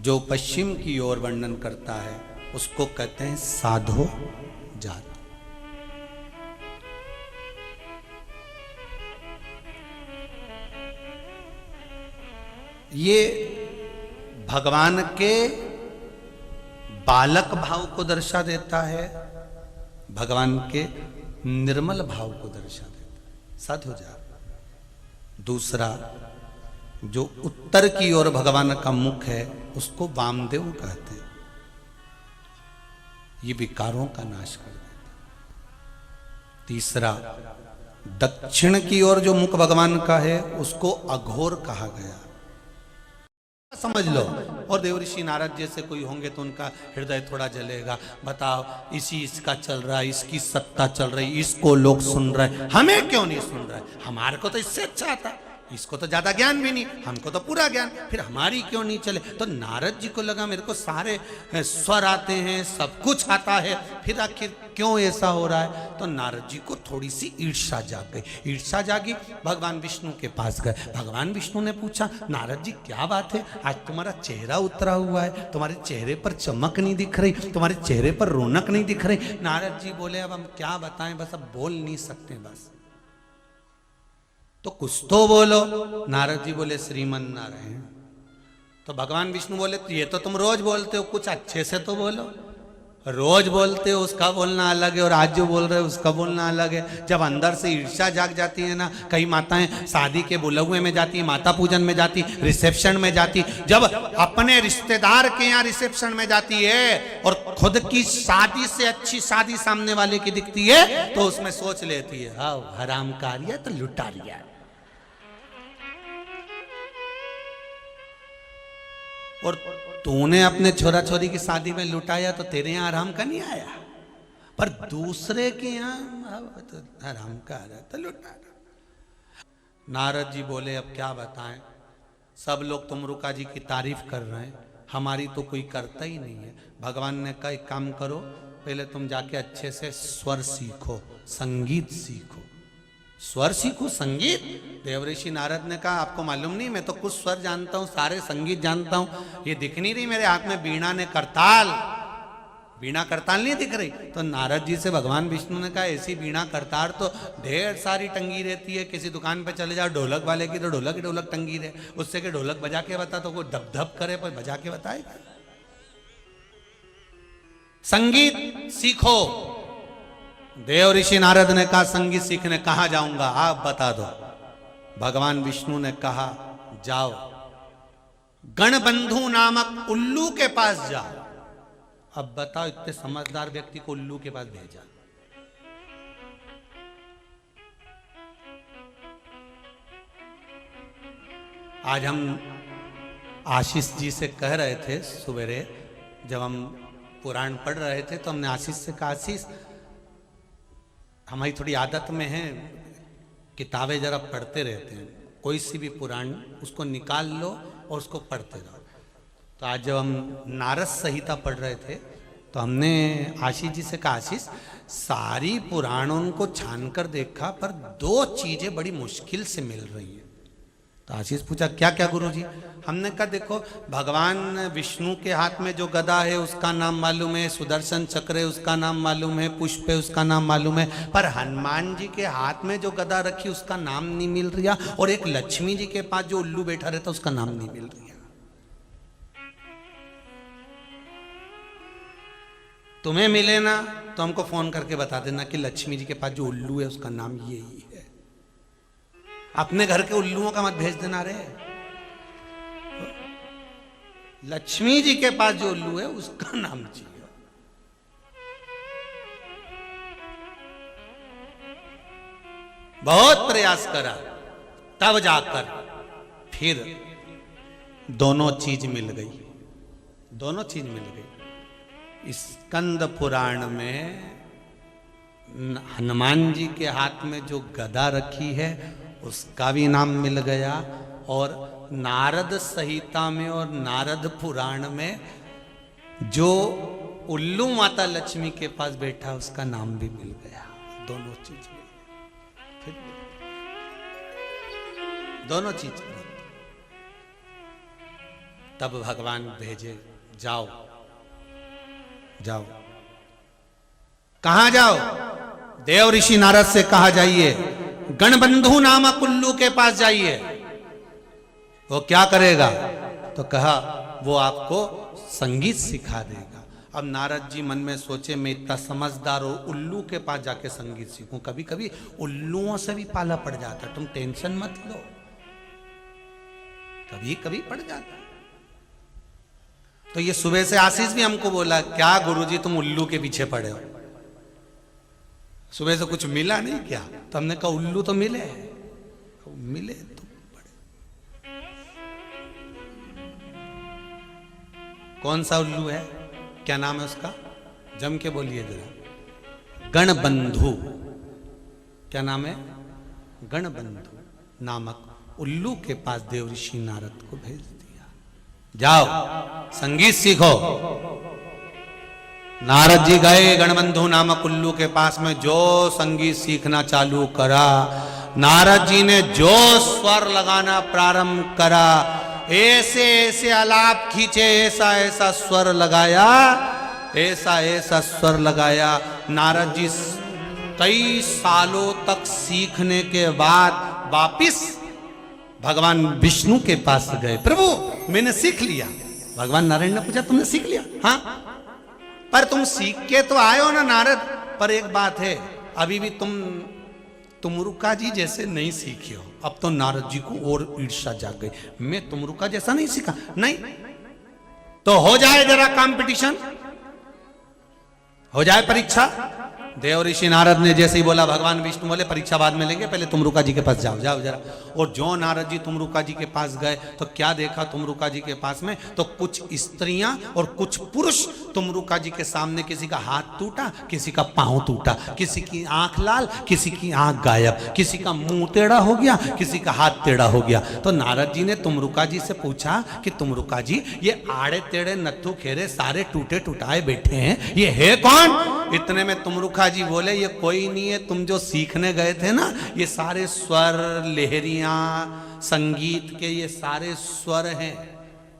जो पश्चिम की ओर वर्णन करता है उसको कहते हैं साधो जात। ये भगवान के बालक भाव को दर्शा देता है, भगवान के निर्मल भाव को दर्शा देता है, साधो जात। दूसरा जो उत्तर की ओर भगवान का मुख है उसको वामदेव कहते हैं, ये विकारों का नाश कर देता है। तीसरा दक्षिण की ओर जो मुख भगवान का है उसको अघोर कहा गया, समझ लो। और देवऋषि नारद जैसे कोई होंगे तो उनका हृदय थोड़ा जलेगा, बताओ इसी इसका चल रहा है, इसकी सत्ता चल रही, इसको लोग सुन रहे, हमें क्यों नहीं सुन रहे? हमारे को तो इससे अच्छा आता, इसको तो ज्यादा ज्ञान भी नहीं, हमको तो पूरा ज्ञान, फिर हमारी क्यों नहीं चले? तो नारद जी को लगा मेरे को सारे स्वर आते हैं, सब कुछ आता है, फिर आखिर क्यों ऐसा हो रहा है? तो नारद जी को थोड़ी सी ईर्ष्या जाग गई। ईर्ष्या जागी, भगवान विष्णु के पास गए। भगवान विष्णु ने पूछा नारद जी क्या बात है, आज तुम्हारा चेहरा उतरा हुआ है, तुम्हारे चेहरे पर चमक नहीं दिख रही, तुम्हारे चेहरे पर रौनक नहीं दिख रही। नारद जी बोले अब हम क्या बताएं, बस अब बोल नहीं सकते, बस तो कुछ तो बोलो। नारद जी बोले श्रीमन नारायण। तो भगवान विष्णु बोले तो ये तो तुम रोज बोलते हो, कुछ अच्छे से तो बोलो। रोज बोलते हो उसका बोलना अलग है और आज जो बोल रहे हो उसका बोलना अलग है। जब अंदर से ईर्ष्या जाग जाती है ना, कई माताएं शादी के बुलौए में जाती, माता पूजन में जाती, रिसेप्शन में जाती, जब अपने रिश्तेदार के यहाँ रिसेप्शन में जाती है और खुद की शादी से अच्छी शादी सामने वाले की दिखती है तो उसमें सोच लेती है हाँ हरामकारिया तो लुटा लिया। और तूने अपने छोरा छोरी की शादी में लुटाया तो तेरे यहाँ आराम का नहीं आया, पर दूसरे के यहाँ तो आराम का आ रहा तो लुटा। नारद जी बोले अब क्या बताएं, सब लोग तुमरुका जी की तारीफ कर रहे हैं, हमारी तो कोई करता ही नहीं है। भगवान ने कहा एक काम करो, पहले तुम जाके अच्छे से स्वर सीखो, संगीत सीखो। स्वर सीखो, संगीत? देवऋषि नारद ने कहा आपको मालूम नहीं, मैं तो कुछ स्वर जानता हूँ, सारे संगीत जानता हूँ। ये दिख नहीं रही मेरे हाथ में वीणा ने करताल, वीणा करताल नहीं दिख रही? तो नारद जी से भगवान विष्णु ने कहा ऐसी वीणा करतार तो ढेर सारी टंगी रहती है, किसी दुकान पे चले जाओ ढोलक वाले की तो ढोलक ही ढोलक टंगी रहे, उससे के ढोलक बजा के बता तो कोई धप धप करे पर बजा के बताएगा। संगीत सीखो। देव ऋषि नारद ने कहा संगीत सीखने कहां जाऊंगा, आप बता दो। भगवान विष्णु ने कहा जाओ गणबंधु नामक उल्लू के पास जाओ। अब बताओ इतने समझदार व्यक्ति को उल्लू के पास भेजा। आज हम आशीष जी से कह रहे थे सवेरे जब हम पुराण पढ़ रहे थे तो हमने आशीष से कहा आशीष हमारी थोड़ी आदत में है किताबें जरा पढ़ते रहते हैं, कोई सी भी पुराण उसको निकाल लो और उसको पढ़ते रहो। तो आज जब हम नारद संहिता पढ़ रहे थे तो हमने आशीष जी से कहा आशीष सारी पुराणों को छान कर देखा पर दो चीजें बड़ी मुश्किल से मिल रही हैं। तो आशीष पूछा क्या क्या गुरुजी? हमने कहा देखो भगवान विष्णु के हाथ में जो गदा है उसका नाम मालूम है, सुदर्शन चक्र है उसका नाम मालूम है, पुष्प है उसका नाम मालूम है, पर हनुमान जी के हाथ में जो गदा रखी उसका नाम नहीं मिल रहा, और एक लक्ष्मी जी के पास जो उल्लू बैठा रहता उसका नाम नहीं मिल रहा। तुम्हें मिले ना तो हमको फोन करके बता देना कि लक्ष्मी जी के पास जो उल्लू है उसका नाम यही है। अपने घर के उल्लुओं का मत भेज देना रे। लक्ष्मी जी के पास जो उल्लू है उसका नाम चाहिए। बहुत प्रयास करा तब जाकर फिर दोनों चीज मिल गई, दोनों चीज मिल गई। स्कंद पुराण में हनुमान जी के हाथ में जो गदा रखी है उसका भी नाम मिल गया, और नारद संहिता में और नारद पुराण में जो उल्लू माता लक्ष्मी के पास बैठा उसका नाम भी मिल गया। दोनों चीज मिल गई, फिर दोनों चीज। तब भगवान भेजे जाओ जाओ। कहां जाओ? देव ऋषि नारद से कहा जाइए गणबंधु नामक उल्लू के पास जाइए। वो क्या करेगा? तो कहा वो आपको संगीत सिखा देगा। अब नारद जी मन में सोचे मैं इतना समझदार हूं, उल्लू के पास जाके संगीत सीखूं। कभी कभी उल्लुओं से भी पाला पड़ जाता, तुम टेंशन मत लो, कभी कभी पड़ जाता। तो ये सुबह से आशीष भी हमको बोला क्या गुरुजी तुम उल्लू के पीछे पड़े हो, सुबह से कुछ मिला नहीं क्या? तो हमने कहा उल्लू तो मिले, मिले तो पड़े। कौन सा उल्लू है? क्या नाम है उसका? जम के बोलिए जरा। गणबंधु। क्या नाम है? गणबंधु नामक उल्लू के पास देव ऋषि नारद को भेज दिया। जाओ संगीत सीखो। नारद जी गए गणबंधु नामक उल्लू के पास में, जो संगीत सीखना चालू करा। नारद जी ने जो स्वर लगाना प्रारंभ करा, ऐसे ऐसे आलाप खींचे, ऐसा ऐसा स्वर लगाया, ऐसा ऐसा स्वर लगाया। नारद जी 23 सालों तक सीखने के बाद वापिस भगवान विष्णु के पास गए। प्रभु मैंने सीख लिया। भगवान नारायण ने पूछा तुमने सीख लिया? हाँ, पर तुम सीख के तो आए हो ना नारद, पर एक बात है अभी भी तुमरुका जी जैसे नहीं सीखे हो। अब तो नारद जी को और ईर्ष्या जाग गई, मैं तुमरुका जैसा नहीं सीखा। नहीं तो हो जाए जरा कंपटीशन, हो जाए परीक्षा। देव ऋषि नारद ने जैसे ही बोला भगवान विष्णु बोले परीक्षा बाद में लेंगे, पहले तुमरुका जी के पास जाओ, जाओ जरा। और जो नारद जी तुमरुका जी के पास गए तो क्या देखा तुमरुका जी के पास में? तो कुछ स्त्रियां और कुछ पुरुष तुमरुका जी के सामने, किसी का हाथ टूटा, किसी का पांव टूटा, किसी की आंख लाल, किसी की आंख गायब, किसी का मुंह टेढ़ा हो गया, किसी का हाथ टेढ़ा हो गया। तो नारद जी ने तुमरुका जी से पूछा कि तुमरुका जी ये आड़े टेढ़े नत्थु खेरे सारे टूटे टुटाए बैठे हैं, ये है कौन? इतने में तुमरुका जी बोले ये कोई नहीं है, तुम जो सीखने गए थे ना, ये सारे स्वर लहरियां संगीत के ये सारे स्वर हैं,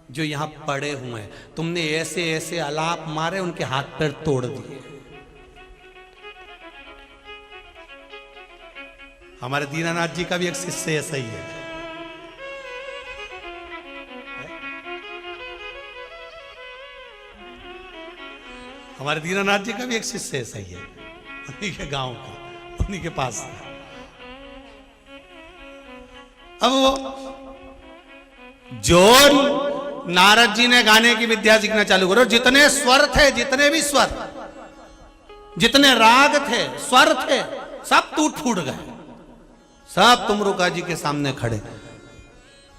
जो यहां पड़े हुए हैं, तुमने ऐसे ऐसे आलाप मारे, उनके हाथ पैर तोड़ दिए। हमारे दीनानाथ जी का भी एक शिष्य ऐसा ही है। हमारे दीनानाथ जी का भी एक शिष्य ऐसा ही है, उन्हीं के गांव का, उन्हीं के पास। अब वो जो नारद जी ने गाने की विद्या सीखना चालू करो, जितने स्वर थे, जितने भी स्वर, जितने राग थे, स्वर थे, सब टूट फूट गए, सब तुमरुका जी के सामने खड़े।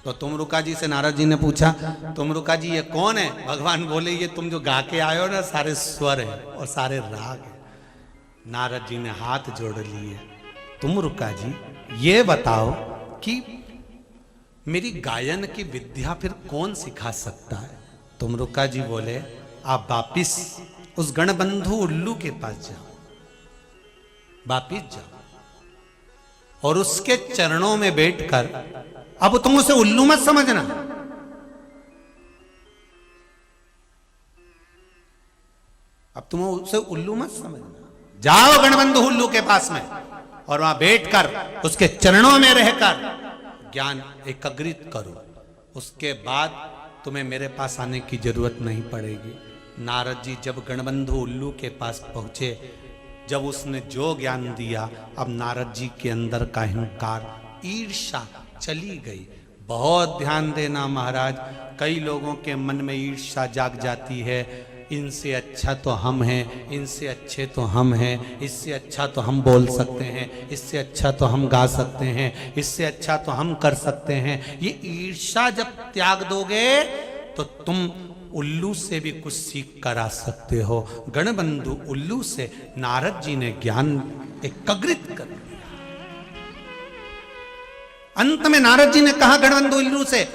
तो तुमरुका जी से नारद जी ने पूछा, तुमरुका जी ये कौन है? भगवान बोले, ये तुम जो गा के आए हो ना, सारे स्वर है और सारे राग है। नारद जी ने हाथ जोड़ लिए, तुमरुका जी ये बताओ कि मेरी गायन की विद्या फिर कौन सिखा सकता है? तुमरुका जी बोले, आप वापिस उस गणबंधु उल्लू के पास जाओ, वापिस जाओ और उसके चरणों में बैठकर, अब तुम उसे उल्लू मत समझना, अब तुम उसे उल्लू मत समझना, जाओ गणबंधु उल्लू के पास में और वहां बैठकर उसके चरणों में रहकर ज्ञान एकाग्रित करो। उसके बाद तुम्हें मेरे पास आने की जरूरत नहीं पड़ेगी। नारद जी जब गणबंधु उल्लू के पास पहुंचे, जब उसने जो ज्ञान दिया, अब नारद जी के अंदर का अहंकार, ईर्ष्या चली गई। बहुत ध्यान देना महाराज, कई लोगों के मन में ईर्ष्या जाग जाती है, इनसे अच्छा तो हम हैं, इनसे अच्छे तो हम हैं, इससे अच्छा तो हम बोल सकते हैं, इससे अच्छा तो हम गा सकते हैं, इससे अच्छा तो हम कर सकते हैं। ये ईर्ष्या जब त्याग दोगे तो तुम उल्लू से भी कुछ सीख कर आ सकते हो। गणबंधु उल्लू से नारद जी ने ज्ञान एकाग्रित कर दिया। अंत में नारद जी ने कहा गणबंधु उल्लू से,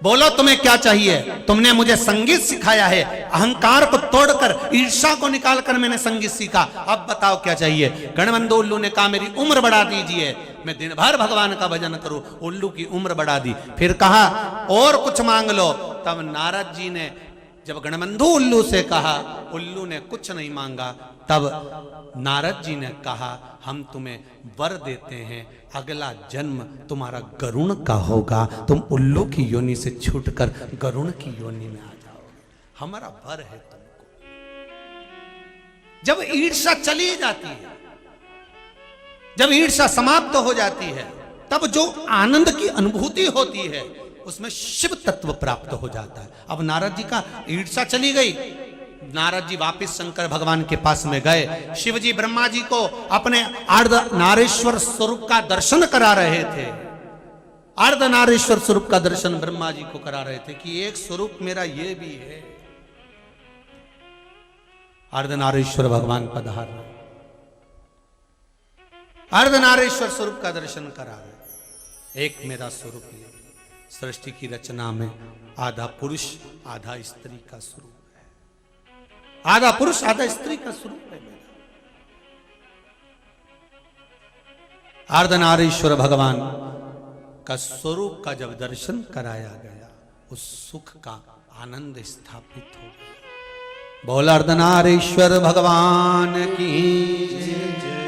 बोलो तुम्हें क्या चाहिए? तुमने मुझे संगीत सिखाया है, अहंकार को तोड़कर, ईर्ष्या को निकालकर मैंने संगीत सीखा, अब बताओ क्या चाहिए? गणबंधु उल्लू ने कहा, मेरी उम्र बढ़ा दीजिए, मैं दिन भर भगवान का भजन करूं। उल्लू की उम्र बढ़ा दी। फिर कहा और कुछ मांग लो। तब नारद जी ने जब गणबंधु उल्लू से कहा, उल्लू ने कुछ नहीं मांगा, तब नारद जी ने कहा, हम तुम्हें वर देते हैं, अगला जन्म तुम्हारा गरुण का होगा, तुम उल्लू की योनि से छूटकर गरुण की योनि में आ जाओगे, हमारा वर है तुमको। जब ईर्ष्या चली जाती है, जब ईर्ष्या समाप्त हो जाती है, तब जो आनंद की अनुभूति होती है उसमें शिव तत्व प्राप्त हो जाता है। अब नारद जी का ईर्ष्या चली गई, नारद जी वापिस शंकर भगवान के पास में गए। शिव जी ब्रह्मा जी को अपने अर्धनारीश्वर स्वरूप का दर्शन करा रहे थे। अर्धनारीश्वर स्वरूप का दर्शन ब्रह्मा जी को करा रहे थे कि एक स्वरूप मेरा ये भी है। अर्धनारीश्वर भगवान पधार रहे, अर्धनारीश्वर स्वरूप का दर्शन करा रहे। एक मेरा स्वरूप ये सृष्टि की रचना में आधा पुरुष आधा स्त्री का स्वरूप, आधा पुरुष आधा स्त्री का स्वरूप है मेरा। अर्धनारीश्वर भगवान का स्वरूप का जब दर्शन कराया गया, उस सुख का आनंद स्थापित हो गया। बोल अर्धनारीश्वर भगवान की जय।